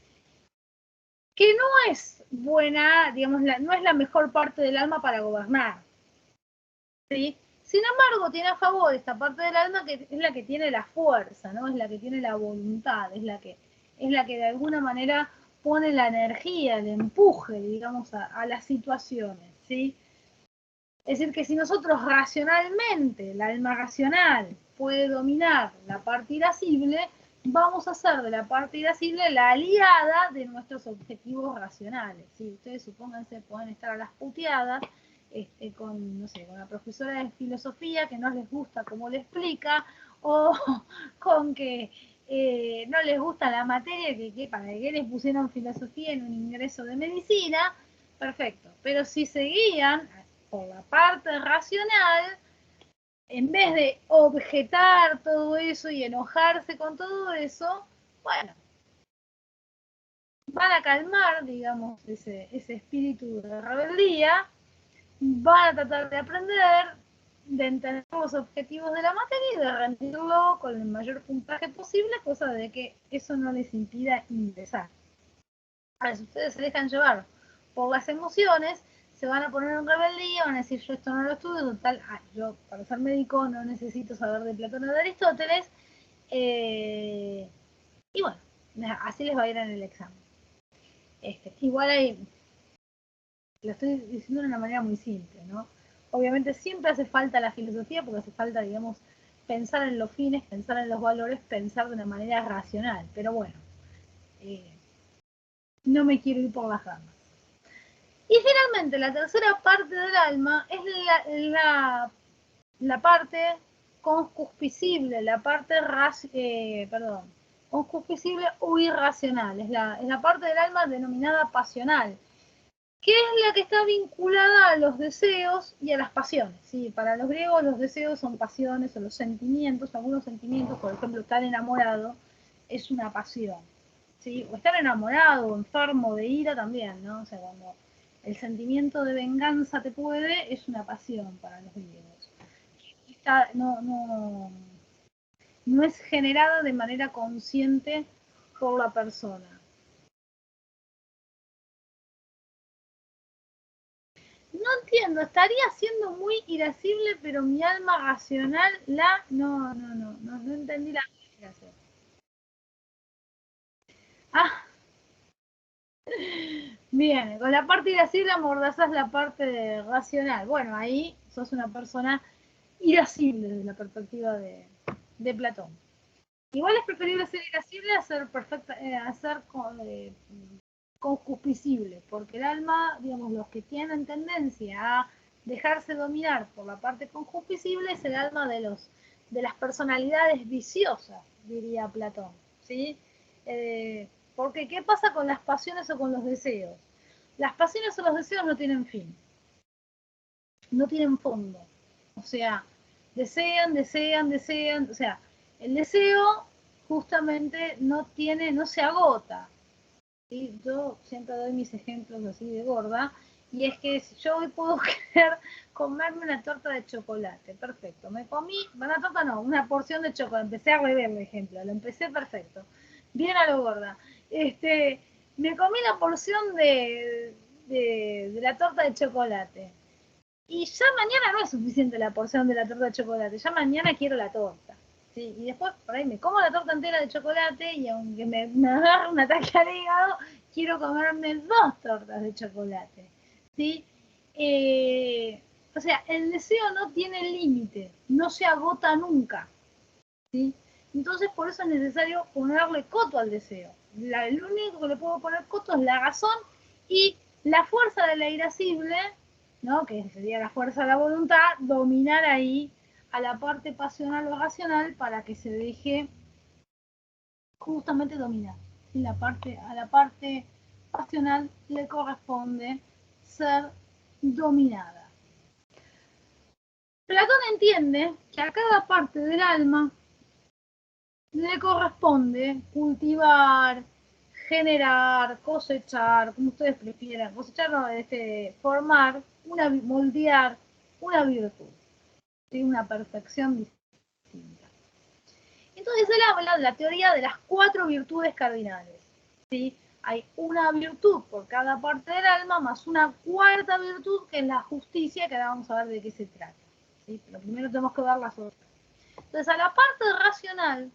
que no es buena, digamos, no es la mejor parte del alma para gobernar. ¿Sí? Sin embargo, tiene a favor esta parte del alma que es la que tiene la fuerza, ¿no? Es la que tiene la voluntad, es la que de alguna manera pone la energía, el empuje, digamos, a las situaciones, ¿sí? Es decir, que si nosotros racionalmente, el alma racional puede dominar la parte irascible, vamos a hacer de la parte irascible la aliada de nuestros objetivos racionales. ¿Sí? Ustedes supónganse, pueden estar a las puteadas con, no sé, con la profesora de filosofía que no les gusta cómo le explica, o con que no les gusta la materia, que para qué les pusieron filosofía en un ingreso de medicina, perfecto. Pero si seguían por la parte racional, en vez de objetar todo eso y enojarse con todo eso, bueno, van a calmar, digamos, ese espíritu de rebeldía, van a tratar de aprender, de entender los objetivos de la materia y de rendirlo con el mayor puntaje posible, cosa de que eso no les impida ingresar. Ahora, si ustedes se dejan llevar por las emociones, se van a poner en rebeldía, van a decir, yo esto no lo estudio, total, yo para ser médico no necesito saber de Platón o de Aristóteles, y bueno, así les va a ir en el examen. Igual hay Lo estoy diciendo de una manera muy simple, ¿no? Obviamente siempre hace falta la filosofía porque hace falta, digamos, pensar en los fines, pensar en los valores, pensar de una manera racional. Pero bueno, no me quiero ir por las ramas. Y finalmente, la tercera parte del alma es la parte concupiscible, la parte concupiscible o irracional. Es la parte del alma denominada pasional, que es la que está vinculada a los deseos y a las pasiones. ¿Sí? Para los griegos los deseos son pasiones o los sentimientos, algunos sentimientos, por ejemplo, estar enamorado es una pasión. ¿Sí? O estar enamorado o enfermo de ira también, ¿no? O sea, cuando el sentimiento de venganza te puede, es una pasión para los griegos. No es generada de manera consciente por la persona. No entiendo, estaría siendo muy irascible, pero mi alma racional no entendí la explicación. Ah, bien, con la parte irascible amordazás la parte racional. Bueno, ahí sos una persona irascible desde la perspectiva de Platón. Igual es preferible ser irascible a ser concupiscible, porque el alma, digamos, los que tienen tendencia a dejarse dominar por la parte concupiscible es el alma de las personalidades viciosas, diría Platón, ¿sí? Porque ¿qué pasa con las pasiones o con los deseos? Las pasiones o los deseos no tienen fin, no tienen fondo. O sea, desean, o sea, el deseo justamente no se agota. ¿Sí? Yo siempre doy mis ejemplos así de gorda, y es que si yo hoy puedo querer comerme una torta de chocolate, perfecto, me comí, una torta no, una porción de chocolate, empecé a rever el ejemplo, lo empecé perfecto, bien a lo gorda, me comí la porción de la torta de chocolate, y ya mañana no es suficiente la porción de la torta de chocolate, ya mañana quiero la torta. Sí, y después por ahí me como la torta entera de chocolate y aunque me agarre un ataque al hígado, quiero comerme 2 tortas de chocolate. ¿Sí? O sea, el deseo no tiene límite, no se agota nunca. ¿Sí? Entonces por eso es necesario ponerle coto al deseo. El único que le puedo poner coto es la razón y la fuerza de la irascible, ¿no? Que sería la fuerza de la voluntad, dominar ahí a la parte pasional o racional para que se deje justamente dominar. ¿Sí? A la parte pasional le corresponde ser dominada. Platón entiende que a cada parte del alma le corresponde cultivar, generar, cosechar, como ustedes prefieran, cosechar, no, formar, moldear una virtud, ¿sí? Una perfección distinta. Entonces él habla de la teoría de las 4 virtudes cardinales. ¿Sí? Hay una virtud por cada parte del alma, más una cuarta virtud que es la justicia, que ahora vamos a ver de qué se trata. ¿Sí? Pero primero tenemos que ver las otras. Entonces a la parte racional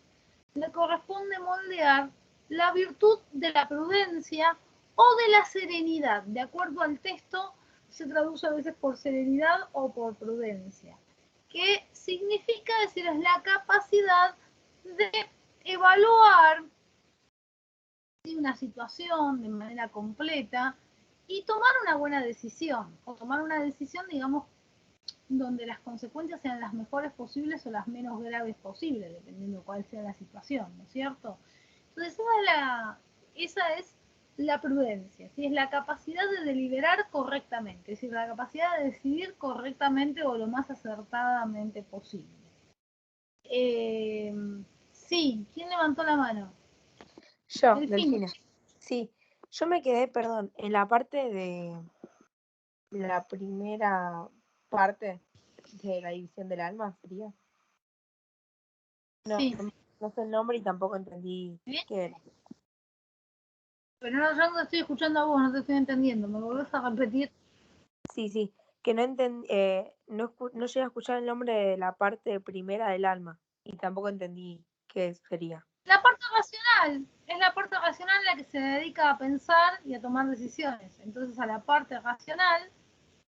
le corresponde moldear la virtud de la prudencia o de la serenidad. De acuerdo al texto, se traduce a veces por serenidad o por prudencia, que significa decir es la capacidad de evaluar una situación de manera completa y tomar una buena decisión, o tomar una decisión, digamos, donde las consecuencias sean las mejores posibles o las menos graves posibles, dependiendo cuál sea la situación, ¿no es cierto? Entonces, esa es la prudencia, ¿sí? Es la capacidad de deliberar correctamente, es decir, la capacidad de decidir correctamente o lo más acertadamente posible. Sí, ¿quién levantó la mano? Yo, Delfina. Sí, yo me quedé, perdón, en la parte de la primera parte de la división del alma, sería. No, Sí. no sé el nombre y tampoco entendí qué era. Pero no, yo no te estoy escuchando a vos, no te estoy entendiendo. ¿Me volvés a repetir? Sí, que no entendí, no llegué a escuchar el nombre de la parte primera del alma y tampoco entendí ¿qué sería? La parte racional. Es la parte racional la que se dedica a pensar y a tomar decisiones. Entonces a la parte racional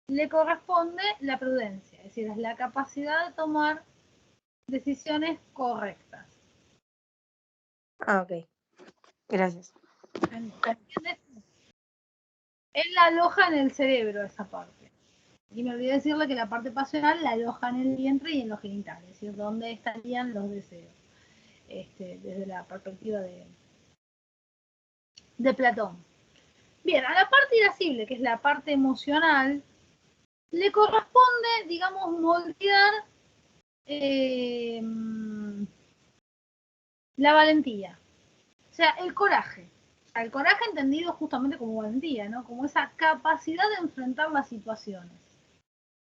le corresponde la prudencia, es decir, es la capacidad de tomar decisiones correctas. Ah, ok. Gracias. ¿Entiendes? Él la aloja en el cerebro esa parte. Y me olvidé decirle que la parte pasional la aloja en el vientre y en los genitales, es decir, donde estarían los deseos, desde la perspectiva de Platón. Bien, a la parte irascible, que es la parte emocional, le corresponde, digamos, moldear la valentía. O sea, el coraje. El coraje entendido justamente como valentía, ¿no? Como esa capacidad de enfrentar las situaciones.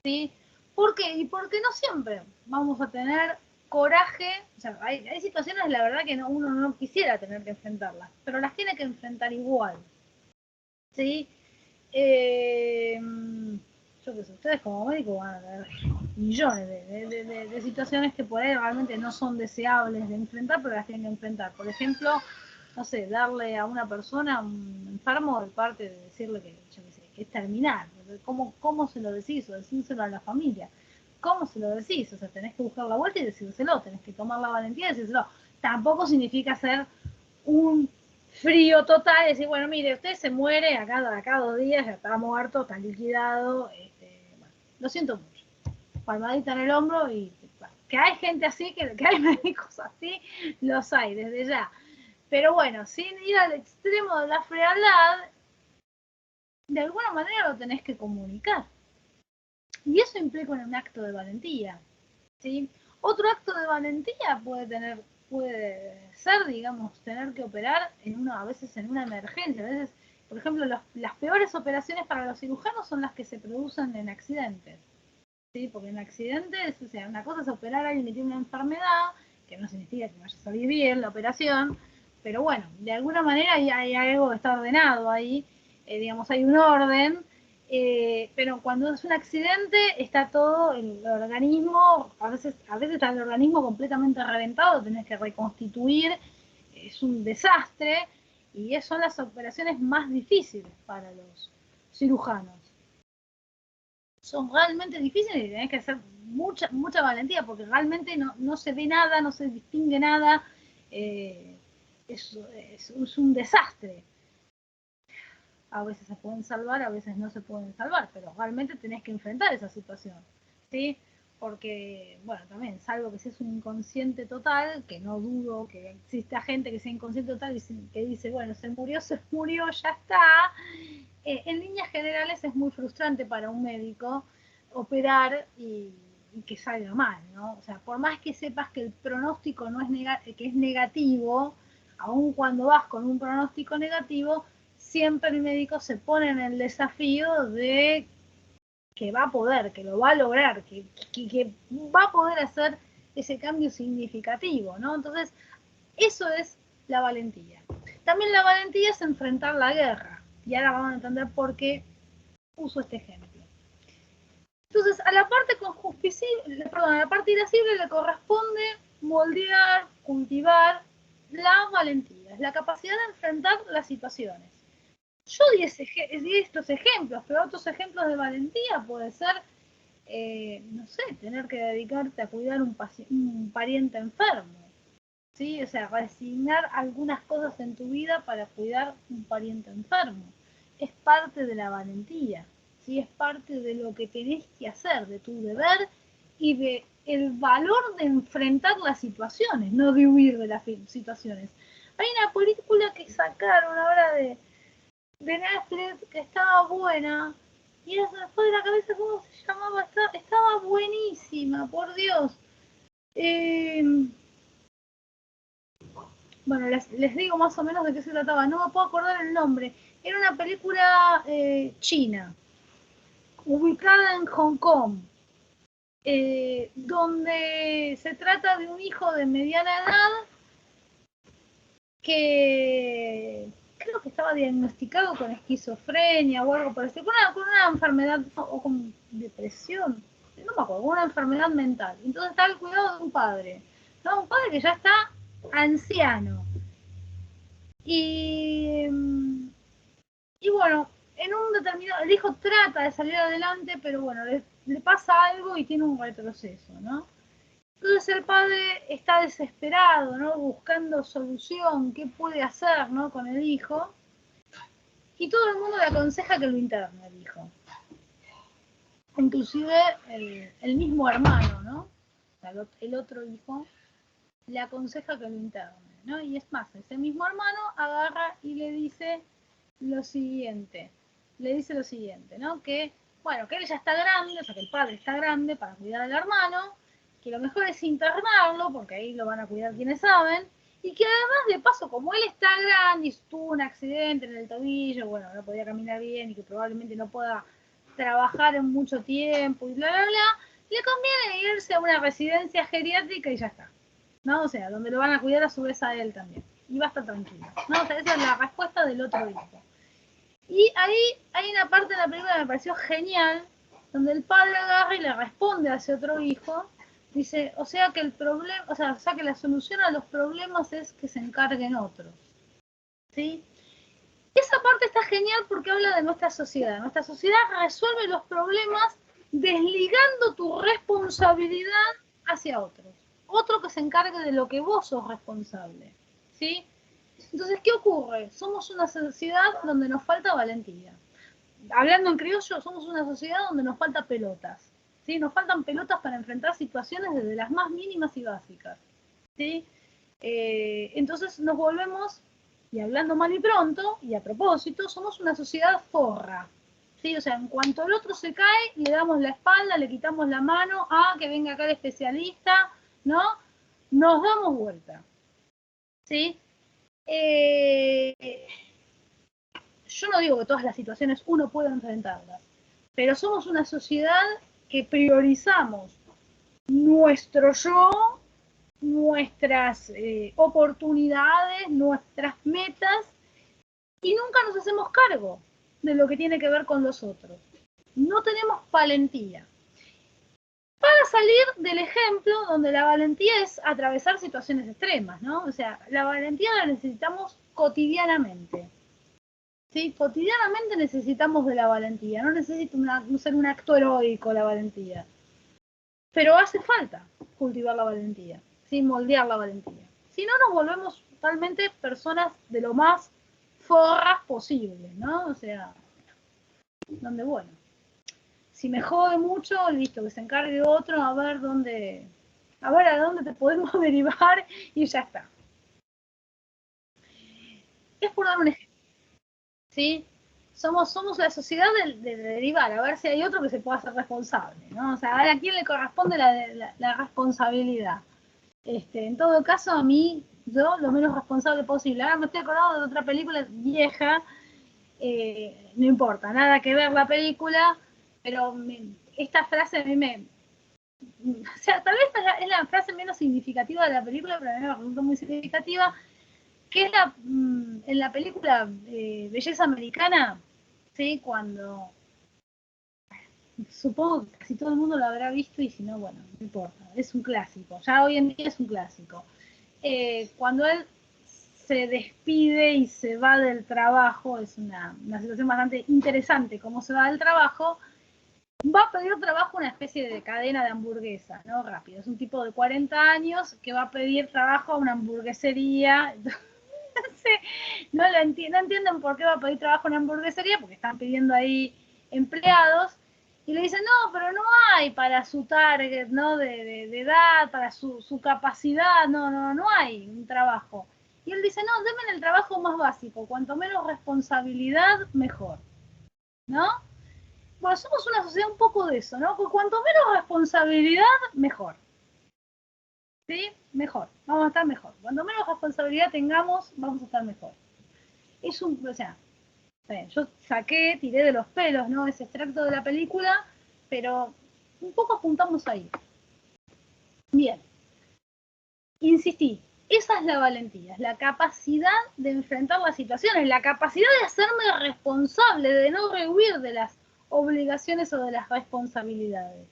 ¿Sí? ¿Por qué? Y porque no siempre vamos a tener coraje. O sea, hay situaciones, la verdad, que uno no quisiera tener que enfrentarlas, pero las tiene que enfrentar igual. ¿Sí? Yo qué sé, ustedes como médicos van a tener millones de situaciones que por ahí realmente no son deseables de enfrentar, pero las tienen que enfrentar. Por ejemplo, no sé, darle a una persona, un enfermo, de parte de decirle que, yo qué sé, que es terminal. ¿Cómo se lo decís? O decírselo a la familia. ¿Cómo se lo decís? O sea, tenés que buscar la vuelta y decírselo, tenés que tomar la valentía y decírselo. Tampoco significa ser un frío total, y decir, bueno, mire, usted se muere acá 2 días, ya está muerto, está liquidado, bueno, lo siento mucho. Palmadita en el hombro y bueno, que hay gente así, que hay médicos así, los hay desde ya. Pero bueno, sin ir al extremo de la frialdad, de alguna manera lo tenés que comunicar. Y eso implica un acto de valentía. ¿Sí? Otro acto de valentía puede ser, digamos, tener que operar a veces en una emergencia. A veces, por ejemplo, las peores operaciones para los cirujanos son las que se producen en accidentes. ¿Sí? Porque en accidentes, o sea, una cosa es operar a alguien que tiene una enfermedad, que no significa que vaya a salir bien la operación, pero bueno, de alguna manera hay algo que está ordenado ahí, digamos, hay un orden, pero cuando es un accidente está todo el organismo, a veces está el organismo completamente reventado, tenés que reconstituir, es un desastre, y son las operaciones más difíciles para los cirujanos. Son realmente difíciles y tenés que hacer mucha valentía, porque realmente no se ve nada, no se distingue nada, es un desastre. A veces se pueden salvar, a veces no se pueden salvar, pero realmente tenés que enfrentar esa situación, ¿sí? Porque, bueno, también, salvo que seas un inconsciente total, que no dudo que exista gente que sea inconsciente total y que dice, bueno, se murió, ya está. En líneas generales es muy frustrante para un médico operar y que salga mal, ¿no? O sea, por más que sepas que el pronóstico no es que es negativo, aun cuando vas con un pronóstico negativo, siempre el médico se pone en el desafío de que va a poder, que lo va a lograr, que va a poder hacer ese cambio significativo, ¿no? Entonces, eso es la valentía. También la valentía es enfrentar la guerra. Y ahora vamos a entender por qué uso este ejemplo. Entonces, a la parte irascible le corresponde moldear, cultivar la valentía, es la capacidad de enfrentar las situaciones. Yo di estos ejemplos, pero otros ejemplos de valentía puede ser, no sé, tener que dedicarte a cuidar un pariente enfermo, ¿sí? O sea, resignar algunas cosas en tu vida para cuidar un pariente enfermo. Es parte de la valentía, ¿sí? Es parte de lo que tenés que hacer, de tu deber y de el valor de enfrentar las situaciones, no de huir de las situaciones. Hay una película que sacaron ahora de Netflix que estaba buena y eso me fue de la cabeza cómo se llamaba, estaba buenísima, por Dios. Bueno, les digo más o menos de qué se trataba, no me puedo acordar el nombre. Era una película china, ubicada en Hong Kong, donde se trata de un hijo de mediana edad que creo que estaba diagnosticado con esquizofrenia o algo por con una enfermedad o con depresión, no me acuerdo, una enfermedad mental. Entonces está al cuidado de un padre. Un padre que ya está anciano. Y bueno, en un determinado, el hijo trata de salir adelante, pero bueno, le pasa algo y tiene un retroceso, ¿no? Entonces el padre está desesperado, ¿no? Buscando solución, qué puede hacer, ¿no? Con el hijo. Y todo el mundo le aconseja que lo interne al hijo. Inclusive el mismo hermano, ¿no? O sea, el otro hijo le aconseja que lo interne, ¿no? Y es más, ese mismo hermano agarra y le dice lo siguiente, ¿no? Que, bueno, que él ya está grande, o sea, que el padre está grande para cuidar al hermano, que lo mejor es internarlo, porque ahí lo van a cuidar quienes saben, y que además, de paso, como él está grande y tuvo un accidente en el tobillo, bueno, no podía caminar bien y que probablemente no pueda trabajar en mucho tiempo y bla, bla, bla, le conviene irse a una residencia geriátrica y ya está, ¿no? O sea, donde lo van a cuidar a su vez a él también. Y va a estar tranquilo, ¿no? O sea, esa es la respuesta del otro hijo. Y ahí hay una parte de la película que me pareció genial, donde el padre agarra y le responde a ese otro hijo, dice, o sea que el problema, o sea que la solución a los problemas es que se encarguen otros. ¿Sí? Esa parte está genial porque habla de nuestra sociedad. Nuestra sociedad resuelve los problemas desligando tu responsabilidad hacia otros. Otro que se encargue de lo que vos sos responsable. ¿Sí? Entonces, ¿qué ocurre? Somos una sociedad donde nos falta valentía. Hablando en criollo, somos una sociedad donde nos falta pelotas. ¿Sí? Nos faltan pelotas para enfrentar situaciones desde las más mínimas y básicas. ¿Sí? Entonces nos volvemos, y hablando mal y pronto, y a propósito, somos una sociedad forra. ¿Sí? O sea, en cuanto el otro se cae, le damos la espalda, le quitamos la mano, que venga acá el especialista, ¿no? Nos damos vuelta. ¿Sí? Yo no digo que todas las situaciones uno pueda enfrentarlas, pero somos una sociedad que priorizamos nuestro yo, nuestras oportunidades, nuestras metas, y nunca nos hacemos cargo de lo que tiene que ver con los otros. No tenemos valentía. Para salir del ejemplo donde la valentía es atravesar situaciones extremas, ¿no? O sea, la valentía la necesitamos cotidianamente. ¿Sí? Cotidianamente necesitamos de la valentía, no necesita ser un acto heroico la valentía. Pero hace falta cultivar la valentía, ¿sí? Moldear la valentía. Si no, nos volvemos totalmente personas de lo más forras posible, ¿no? O sea, donde bueno. Si me jode mucho, listo, que se encargue otro, a ver a dónde te podemos derivar y ya está. Es por dar un ejemplo, ¿sí? Somos la sociedad de derivar, a ver si hay otro que se pueda hacer responsable, ¿no? O sea, a ver a quién le corresponde la responsabilidad. En todo caso, a mí, yo lo menos responsable posible. Ahora me estoy acordando de otra película vieja, no importa, nada que ver la película, pero esta frase a mí o sea, tal vez es la frase menos significativa de la película, pero a mí me resultó muy significativa, que es en la película Belleza Americana, ¿sí? Cuando, supongo que casi todo el mundo lo habrá visto y si no, bueno, no importa, es un clásico, ya hoy en día es un clásico. Cuando él se despide y se va del trabajo, es una situación bastante interesante cómo se va del trabajo, va a pedir trabajo una especie de cadena de hamburguesas, ¿no? Rápido, es un tipo de 40 años que va a pedir trabajo a una hamburguesería. No entienden por qué va a pedir trabajo en una hamburguesería, porque están pidiendo ahí empleados, y le dicen, no, pero no hay para su target, ¿no? De edad, para su capacidad, no hay un trabajo. Y él dice, no, denme el trabajo más básico, cuanto menos responsabilidad, mejor, ¿no? Bueno, somos una sociedad un poco de eso, ¿no? Porque cuanto menos responsabilidad, mejor. ¿Sí? Mejor, vamos a estar mejor. Cuanto menos responsabilidad tengamos, vamos a estar mejor. O sea, yo tiré de los pelos, ¿no? Ese extracto de la película, pero un poco apuntamos ahí. Bien, insistí, esa es la valentía, es la capacidad de enfrentar las situaciones, la capacidad de hacerme responsable, de no rehuir de las obligaciones o de las responsabilidades.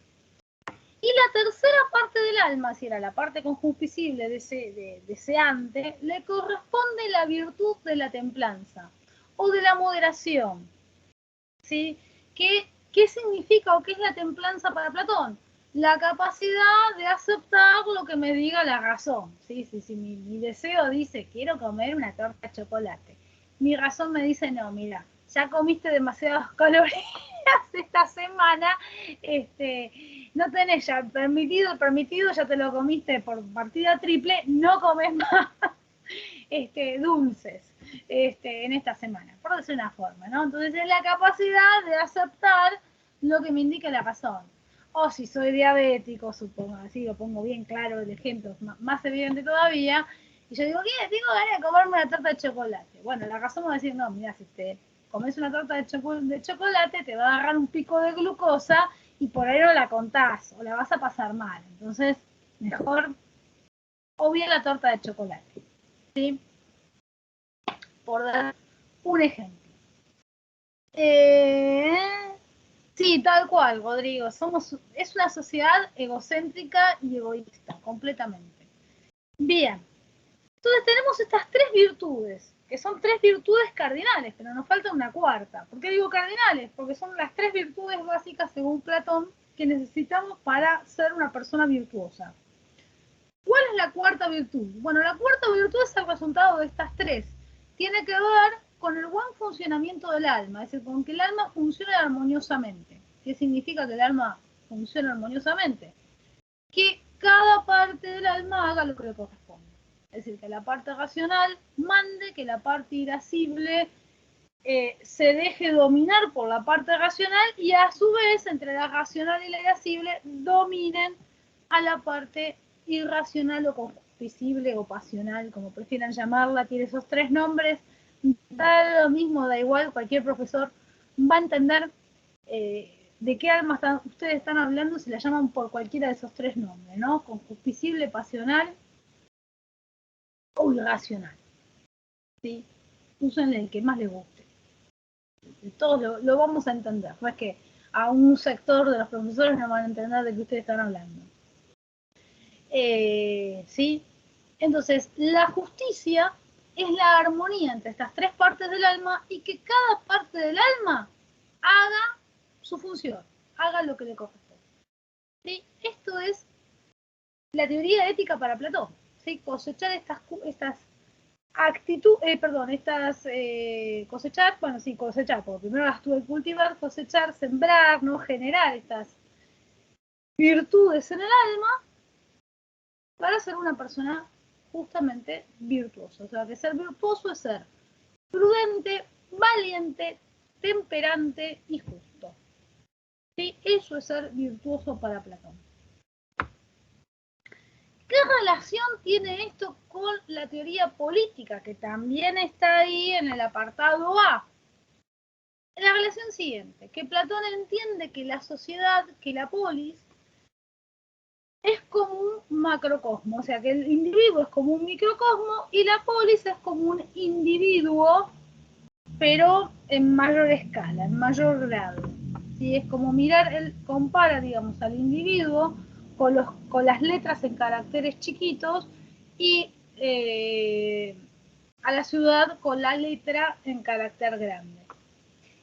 Y la tercera parte del alma, si era la parte concupiscible deseante, le corresponde la virtud de la templanza o de la moderación. ¿Sí? ¿Qué significa o qué es la templanza para Platón? La capacidad de aceptar lo que me diga la razón. ¿Sí? Si mi deseo dice, quiero comer una torta de chocolate. Mi razón me dice, no, mira, ya comiste demasiadas calorías esta semana, no tenés ya permitido, ya te lo comiste por partida triple, no comes más dulces en esta semana, por decir una forma, ¿no? Entonces es la capacidad de aceptar lo que me indica la razón. O si soy diabético, supongo, así lo pongo bien claro, el ejemplo es más evidente todavía, y yo digo, ¿qué? Tengo ganas de comerme una torta de chocolate. Bueno, la razón va a decir, no, mira, si te comes una torta de chocolate, te va a agarrar un pico de glucosa y por ahí no la contás, o la vas a pasar mal. Entonces, mejor obvia la torta de chocolate. ¿Sí? Por dar un ejemplo. Sí, tal cual, Rodrigo. Es una sociedad egocéntrica y egoísta, completamente. Bien. Entonces tenemos estas tres virtudes, que son tres virtudes cardinales, pero nos falta una cuarta. ¿Por qué digo cardinales? Porque son las tres virtudes básicas, según Platón, que necesitamos para ser una persona virtuosa. ¿Cuál es la cuarta virtud? Bueno, la cuarta virtud es el resultado de estas tres. Tiene que ver con el buen funcionamiento del alma, es decir, con que el alma funcione armoniosamente. ¿Qué significa que el alma funcione armoniosamente? Que cada parte del alma haga lo que le corresponde. Es decir, que la parte racional mande, que la parte irascible se deje dominar por la parte racional y a su vez, entre la racional y la irascible, dominen a la parte irracional o concupiscible o pasional, como prefieran llamarla, tiene esos tres nombres, da lo mismo, da igual, cualquier profesor va a entender de qué alma ustedes están hablando si la llaman por cualquiera de esos tres nombres, ¿no? Concupiscible, pasional o irracional. ¿Sí? Úsenle el que más les guste. Todos lo vamos a entender, no es que a un sector de los profesores no van a entender de qué ustedes están hablando. ¿Sí? Entonces, la justicia es la armonía entre estas tres partes del alma y que cada parte del alma haga su función, haga lo que le corresponde. ¿Sí? Esto es la teoría ética para Platón. ¿Sí? Cosechar estas actitudes, cosechar, bueno, sí, cosechar, porque primero las tuve que cultivar, cosechar, sembrar, ¿no? Generar estas virtudes en el alma para ser una persona justamente virtuosa. O sea, que ser virtuoso es ser prudente, valiente, temperante y justo. ¿Sí? Eso es ser virtuoso para Platón. ¿Qué relación tiene esto con la teoría política, que también está ahí en el apartado A? La relación siguiente, que Platón entiende que la sociedad, que la polis, es como un macrocosmo, o sea que el individuo es como un microcosmo y la polis es como un individuo, pero en mayor escala, en mayor grado. ¿Sí? Es como mirar, él compara, digamos, al individuo con las letras en caracteres chiquitos y a la ciudad con la letra en carácter grande.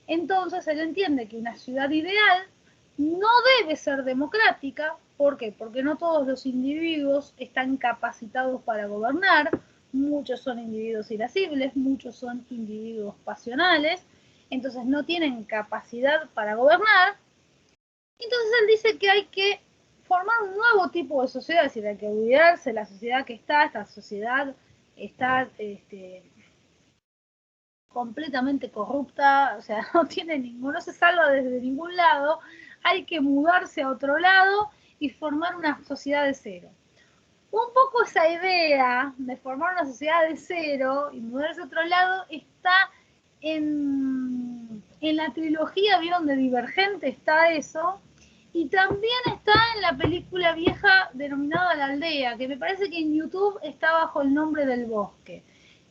Entonces él entiende que una ciudad ideal no debe ser democrática. ¿Por qué? Porque no todos los individuos están capacitados para gobernar. Muchos son individuos irascibles, muchos son individuos pasionales, entonces no tienen capacidad para gobernar. Entonces él dice que hay que formar un nuevo tipo de sociedad, es decir, hay que olvidarse la sociedad que esta sociedad está completamente corrupta, o sea, no se salva desde ningún lado, hay que mudarse a otro lado y formar una sociedad de cero. Un poco esa idea de formar una sociedad de cero y mudarse a otro lado está en la trilogía, ¿vieron? De Divergente está eso, y también está en la película vieja denominada La Aldea, que me parece que en YouTube está bajo el nombre del Bosque.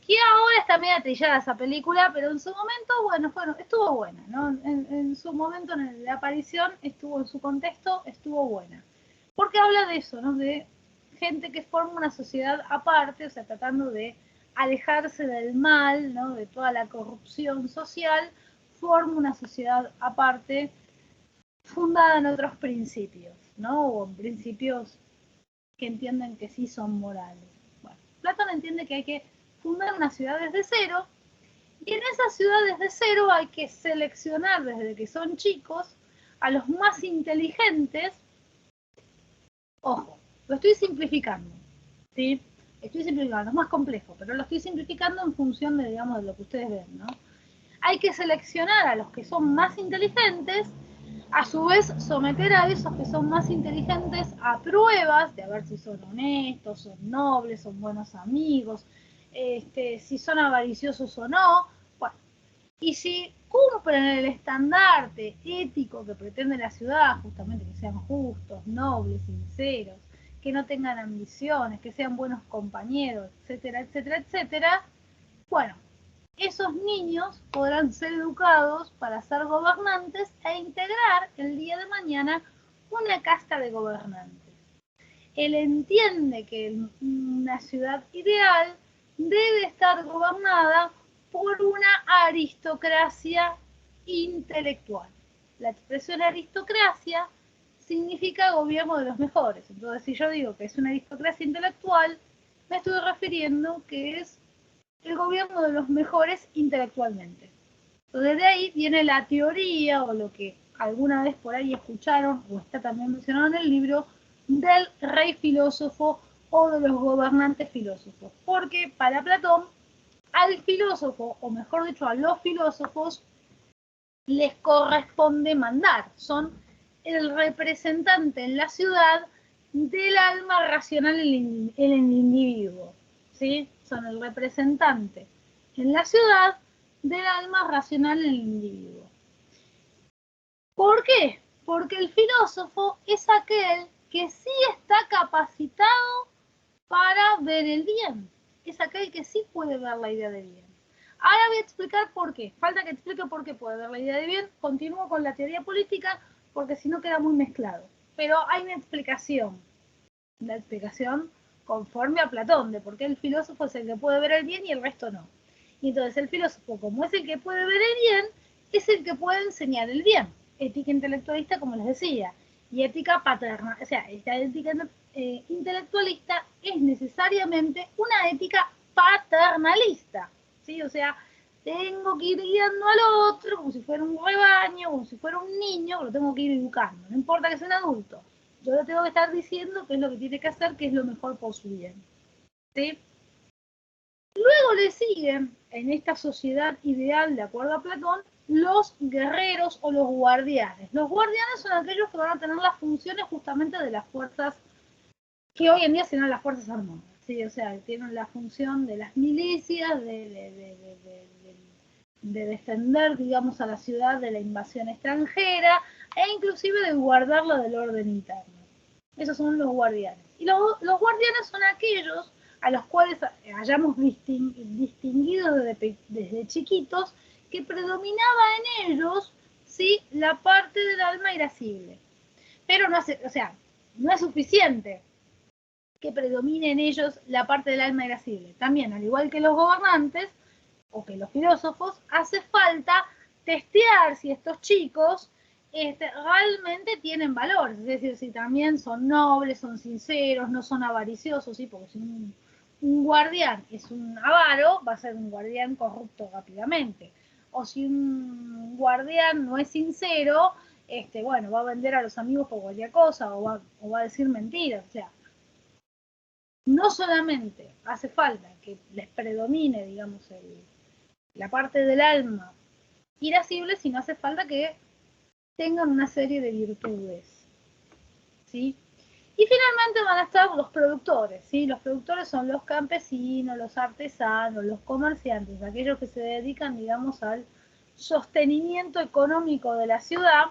Que ahora está media trillada esa película, pero en su momento, bueno, estuvo buena, ¿no? En su momento, en la aparición, en su contexto, estuvo buena. porque habla de eso, ¿no? De gente que forma una sociedad aparte, o sea, tratando de alejarse del mal, ¿no? De toda la corrupción social, forma una sociedad aparte fundada en otros principios, ¿no? O en principios que entienden que sí son morales. Bueno, Platón entiende que hay que fundar una ciudad desde cero, y en esas ciudades de cero hay que seleccionar desde que son chicos a los más inteligentes. Ojo, lo estoy simplificando, ¿sí? Estoy simplificando, es más complejo, pero lo estoy simplificando en función de, digamos, de lo que ustedes ven, ¿no? Hay que seleccionar a los que son más inteligentes, a su vez someter a esos que son más inteligentes a pruebas de a ver si son honestos, son nobles, son buenos amigos, si son avariciosos o no. Bueno, y si cumplen el estandarte ético que pretende la ciudad, justamente que sean justos, nobles, sinceros, que no tengan ambiciones, que sean buenos compañeros, etcétera, etcétera, etcétera, bueno, esos niños podrán ser educados para ser gobernantes e integrar el día de mañana una casta de gobernantes. Él entiende que una ciudad ideal debe estar gobernada por una aristocracia intelectual. La expresión aristocracia significa gobierno de los mejores. Entonces, si yo digo que es una aristocracia intelectual, me estoy refiriendo que es el gobierno de los mejores intelectualmente. Entonces, de ahí viene la teoría, o lo que alguna vez por ahí escucharon, o está también mencionado en el libro, del rey filósofo o de los gobernantes filósofos. Porque para Platón, al filósofo, o mejor dicho, a los filósofos, les corresponde mandar. Son el representante en la ciudad del alma racional en el individuo. ¿Sí? Son el representante en la ciudad del alma racional en el individuo. ¿Por qué? Porque el filósofo es aquel que sí está capacitado para ver el bien. Es aquel que sí puede ver la idea de bien. Ahora voy a explicar por qué. Falta que explique por qué puede ver la idea de bien. Continúo con la teoría política porque si no queda muy mezclado. Pero hay una explicación. La explicación conforme a Platón de por qué el filósofo es el que puede ver el bien y el resto no. Y entonces el filósofo, como es el que puede ver el bien, es el que puede enseñar el bien. Ética intelectualista, como les decía, y ética paterna. O sea, esta ética intelectualista es necesariamente una ética paternalista. ¿Sí? O sea, tengo que ir guiando al otro como si fuera un rebaño, como si fuera un niño, lo tengo que ir educando. No importa que sea un adulto. Yo le tengo que estar diciendo qué es lo que tiene que hacer, qué es lo mejor por su bien. ¿Sí? Luego le siguen, en esta sociedad ideal, de acuerdo a Platón, los guerreros o los guardianes. Los guardianes son aquellos que van a tener las funciones justamente de las fuerzas que hoy en día serán las fuerzas armadas. ¿Sí? O sea, tienen la función de las milicias, de defender, digamos, a la ciudad de la invasión extranjera e inclusive de guardarla del orden interno. Esos son los guardianes. Y los guardianes son aquellos a los cuales hayamos distinguido desde chiquitos que predominaba en ellos, ¿sí?, la parte del alma irascible. Pero no hace, o sea, no es suficiente que predomine en ellos la parte del alma irascible. También, al igual que los gobernantes o que los filósofos, hace falta testear si estos chicos realmente tienen valor, es decir, si también son nobles, son sinceros, no son avariciosos, ¿sí? Porque si un guardián es un avaro, va a ser un guardián corrupto rápidamente. O si un guardián no es sincero, bueno, va a vender a los amigos por cualquier cosa o va a decir mentiras. O sea, no solamente hace falta que les predomine, digamos, la parte del alma irascible, sino hace falta que tengan una serie de virtudes. ¿Sí? Y finalmente van a estar los productores. ¿Sí? Los productores son los campesinos, los artesanos, los comerciantes, aquellos que se dedican, digamos, al sostenimiento económico de la ciudad,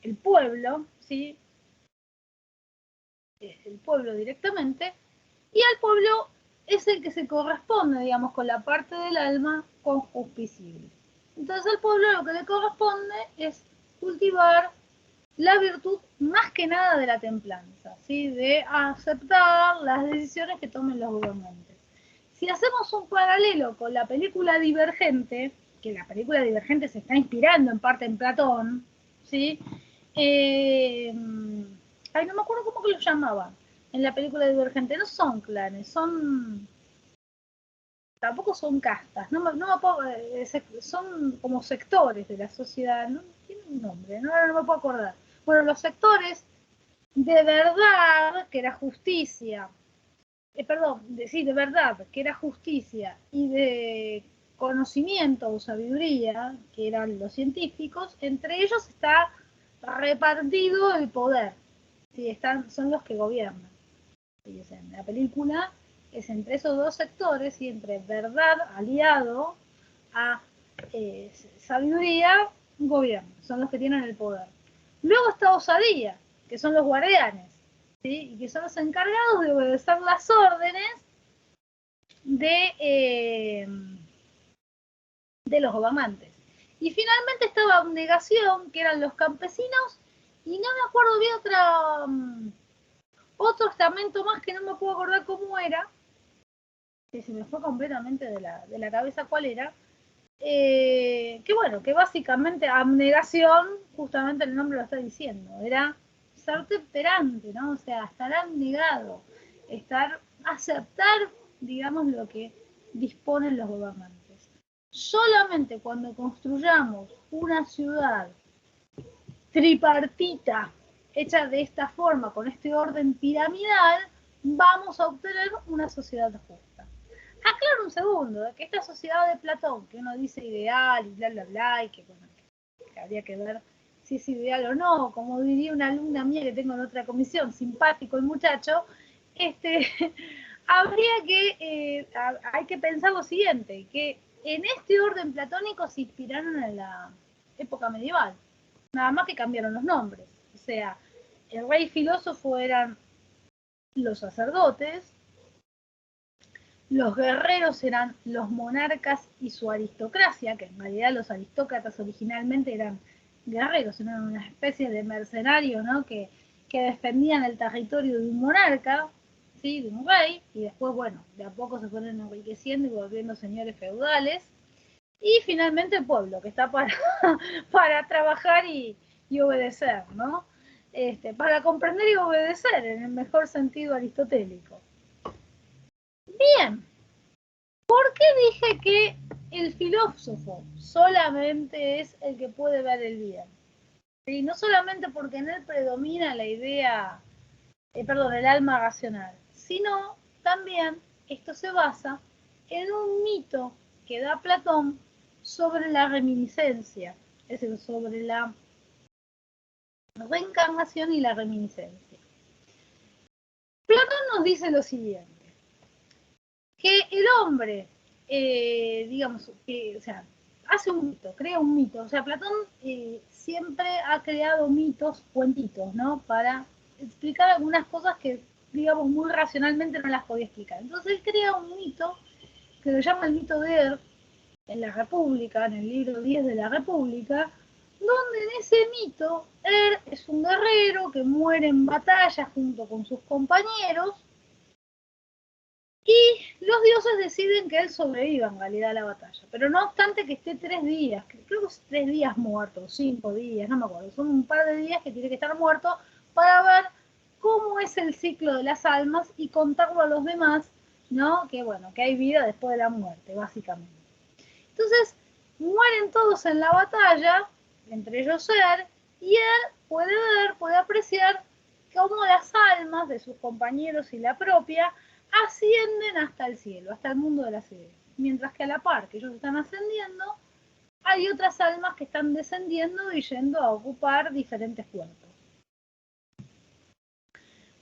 el pueblo, ¿sí? El pueblo directamente, y al pueblo es el que se corresponde, digamos, con la parte del alma concupiscible. Entonces al pueblo lo que le corresponde es cultivar la virtud más que nada de la templanza, ¿sí? De aceptar las decisiones que tomen los gobernantes. Si hacemos un paralelo con la película Divergente, que la película Divergente se está inspirando en parte en Platón, ¿sí? Ay, no me acuerdo cómo que lo llamaban en la película Divergente. No son clanes, son... Tampoco son castas, no me puedo, son como sectores de la sociedad, no tiene un nombre, no me puedo acordar. Bueno, los sectores de verdad, que era justicia, de verdad, que era justicia, y de conocimiento o sabiduría, que eran los científicos, entre ellos está repartido el poder, ¿sí? Son los que gobiernan. ¿Sí? O sea, en la película es entre esos dos sectores y entre verdad aliado a sabiduría, gobierno, son los que tienen el poder. Luego está osadía, que son los guardianes, ¿sí? Y que son los encargados de obedecer las órdenes de los gobernantes. Y finalmente estaba abnegación, que eran los campesinos, y no me acuerdo bien otro estamento más que no me puedo acordar cómo era, que se me fue completamente de la cabeza cuál era, que bueno, que básicamente abnegación, justamente el nombre lo está diciendo, era ser temperante, ¿no? O sea, estar abnegado, aceptar, digamos, lo que disponen los gobernantes. Solamente cuando construyamos una ciudad tripartita, hecha de esta forma, con este orden piramidal, vamos a obtener una sociedad justa. Aclaro un segundo, que esta sociedad de Platón, que uno dice ideal y bla, bla, bla, y que, bueno, que habría que ver si es ideal o no, como diría una alumna mía que tengo en otra comisión, simpático el muchacho, hay que pensar lo siguiente, que en este orden platónico se inspiraron en la época medieval, nada más que cambiaron los nombres, o sea, el rey filósofo eran los sacerdotes, los guerreros eran los monarcas y su aristocracia, que en realidad los aristócratas originalmente eran guerreros, eran una especie de mercenarios, ¿no? que defendían el territorio de un monarca, ¿sí? De un rey, y después, bueno, de a poco se fueron enriqueciendo y volviendo señores feudales. Y finalmente el pueblo, que está para trabajar y obedecer, ¿no? Para comprender y obedecer, en el mejor sentido aristotélico. Bien, ¿por qué dije que el filósofo solamente es el que puede ver el bien? ¿Sí? No solamente porque en él predomina la idea, el alma racional, sino también esto se basa en un mito que da Platón sobre la reminiscencia, es decir, sobre la reencarnación y la reminiscencia. Platón nos dice lo siguiente, que el hombre, digamos, o sea, hace un mito, crea un mito. O sea, Platón siempre ha creado mitos, cuentitos, ¿no? Para explicar algunas cosas que, digamos, muy racionalmente no las podía explicar. Entonces él crea un mito que lo llama el mito de Er, en la República, en el libro 10 de la República, donde en ese mito Er es un guerrero que muere en batalla junto con sus compañeros, y los dioses deciden que él sobreviva en realidad a la batalla. Pero no obstante que esté 3 días, creo que es 3 días muerto, 5 días, no me acuerdo. Son un par de días que tiene que estar muerto para ver cómo es el ciclo de las almas y contarlo a los demás, ¿no? Que bueno, que hay vida después de la muerte, básicamente. Entonces, mueren todos en la batalla, entre ellos Ser, y él puede ver, puede apreciar cómo las almas de sus compañeros y la propia ascienden hasta el cielo, hasta el mundo de las ideas. Mientras que a la par que ellos están ascendiendo, hay otras almas que están descendiendo y yendo a ocupar diferentes cuerpos.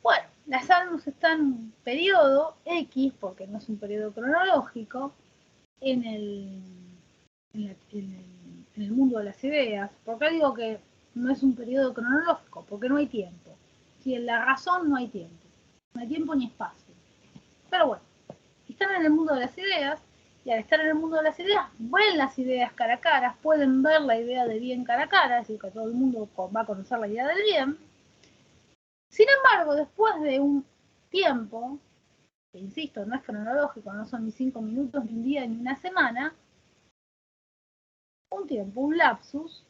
Bueno, las almas están en un periodo X, porque no es un periodo cronológico, en el mundo de las ideas. ¿Por qué digo que no es un periodo cronológico? Porque no hay tiempo. Si en la razón no hay tiempo. No hay tiempo ni espacio. Pero bueno, están en el mundo de las ideas y al estar en el mundo de las ideas, ven las ideas cara a cara, pueden ver la idea de bien cara a cara, es decir, que todo el mundo va a conocer la idea del bien. Sin embargo, después de un tiempo, que insisto, no es cronológico, no son ni 5 minutos, ni un día, ni una semana, un tiempo, un lapsus,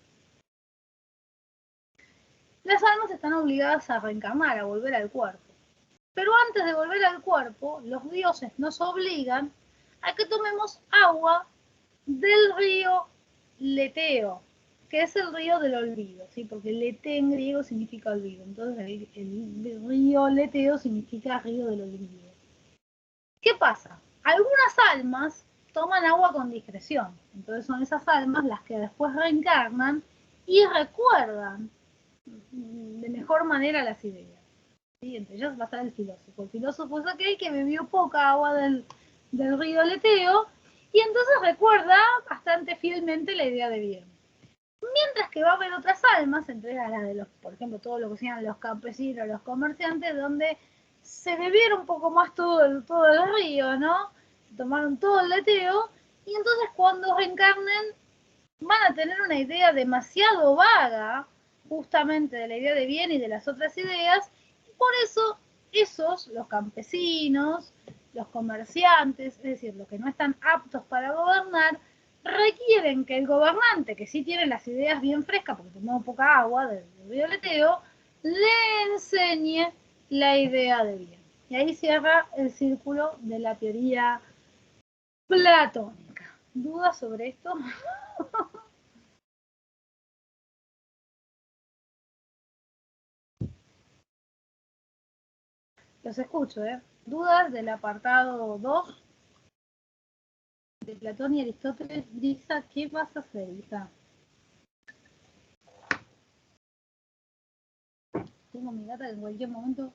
las almas están obligadas a reencarnar, a volver al cuerpo. Pero antes de volver al cuerpo, los dioses nos obligan a que tomemos agua del río Leteo, que es el río del olvido, ¿sí? Porque Lete en griego significa olvido, entonces el río Leteo significa río del olvido. ¿Qué pasa? Algunas almas toman agua con discreción, entonces son esas almas las que después reencarnan y recuerdan de mejor manera las ideas. ¿Sí? Entre ellas va a estar el filósofo. El filósofo es aquel que bebió poca agua del río Leteo y entonces recuerda bastante fielmente la idea de bien. Mientras que va a haber otras almas, entre ellas las de los, por ejemplo, todo lo que sean los campesinos, los comerciantes, donde se bebieron un poco más todo el río, ¿no? Tomaron todo el leteo y entonces cuando reencarnen van a tener una idea demasiado vaga justamente de la idea de bien y de las otras ideas. Por eso esos, los campesinos, los comerciantes, es decir, los que no están aptos para gobernar, requieren que el gobernante, que sí tiene las ideas bien frescas, porque tomó poca agua del río Leteo, le enseñe la idea de bien. Y ahí cierra el círculo de la teoría platónica. ¿Dudas sobre esto? Los escucho, ¿eh? ¿Dudas del apartado 2? De Platón y Aristóteles. Lisa, ¿qué vas a hacer, hija? Tengo mi gata que en cualquier momento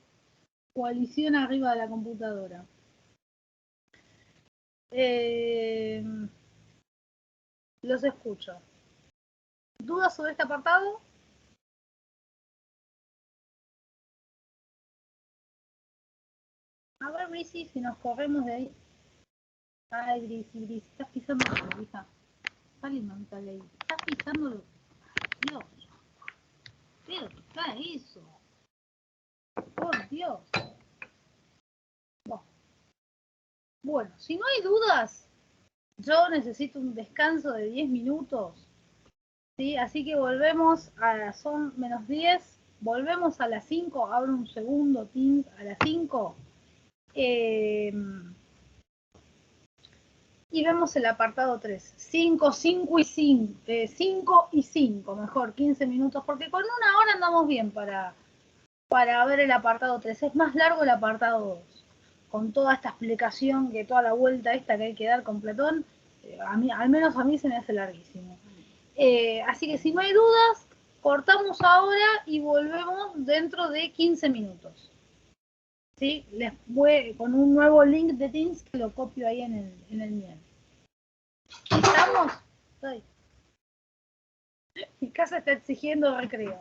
coaliciona arriba de la computadora. Los escucho. ¿Dudas sobre este apartado? A ver, Brisi, si nos corremos de ahí. Ay, Brisi, estás pisando la hija. Sale, mamita, ley. Estás pisando. Dios. ¿Pero qué está eso? Por Dios. Bueno, si no hay dudas, yo necesito un descanso de 10 minutos. ¿Sí? Así que volvemos son menos 10. Volvemos a las 5. Abro un segundo Teams a las 5. Y vemos el apartado 3. 5, 5 y 5. 5 y 5, mejor, 15 minutos. Porque con una hora andamos bien para ver el apartado 3. Es más largo el apartado 2. Con toda esta explicación, que toda la vuelta esta que hay que dar con Platón, al menos a mí se me hace larguísimo. Así que si no hay dudas, cortamos ahora y volvemos dentro de 15 minutos. ¿Sí? Les voy con un nuevo link de Teams que lo copio ahí en el mío. ¿Estamos? Estoy. Mi casa está exigiendo recreo.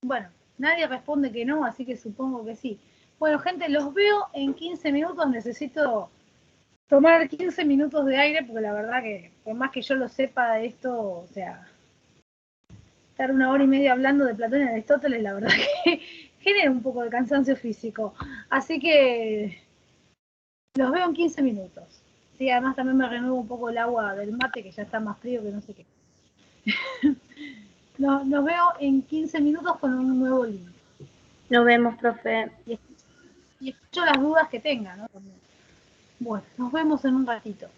Bueno, nadie responde que no, así que supongo que sí. Bueno, gente, los veo en 15 minutos. Necesito tomar 15 minutos de aire, porque la verdad que, por más que yo lo sepa de esto, o sea, estar una hora y media hablando de Platón y Aristóteles, la verdad que genera un poco de cansancio físico. Así que los veo en 15 minutos. Sí, además también me renuevo un poco el agua del mate, que ya está más frío que no sé qué. Nos veo en 15 minutos con un nuevo link. Nos vemos, profe. Y escucho las dudas que tengan, ¿no? Bueno, nos vemos en un ratito.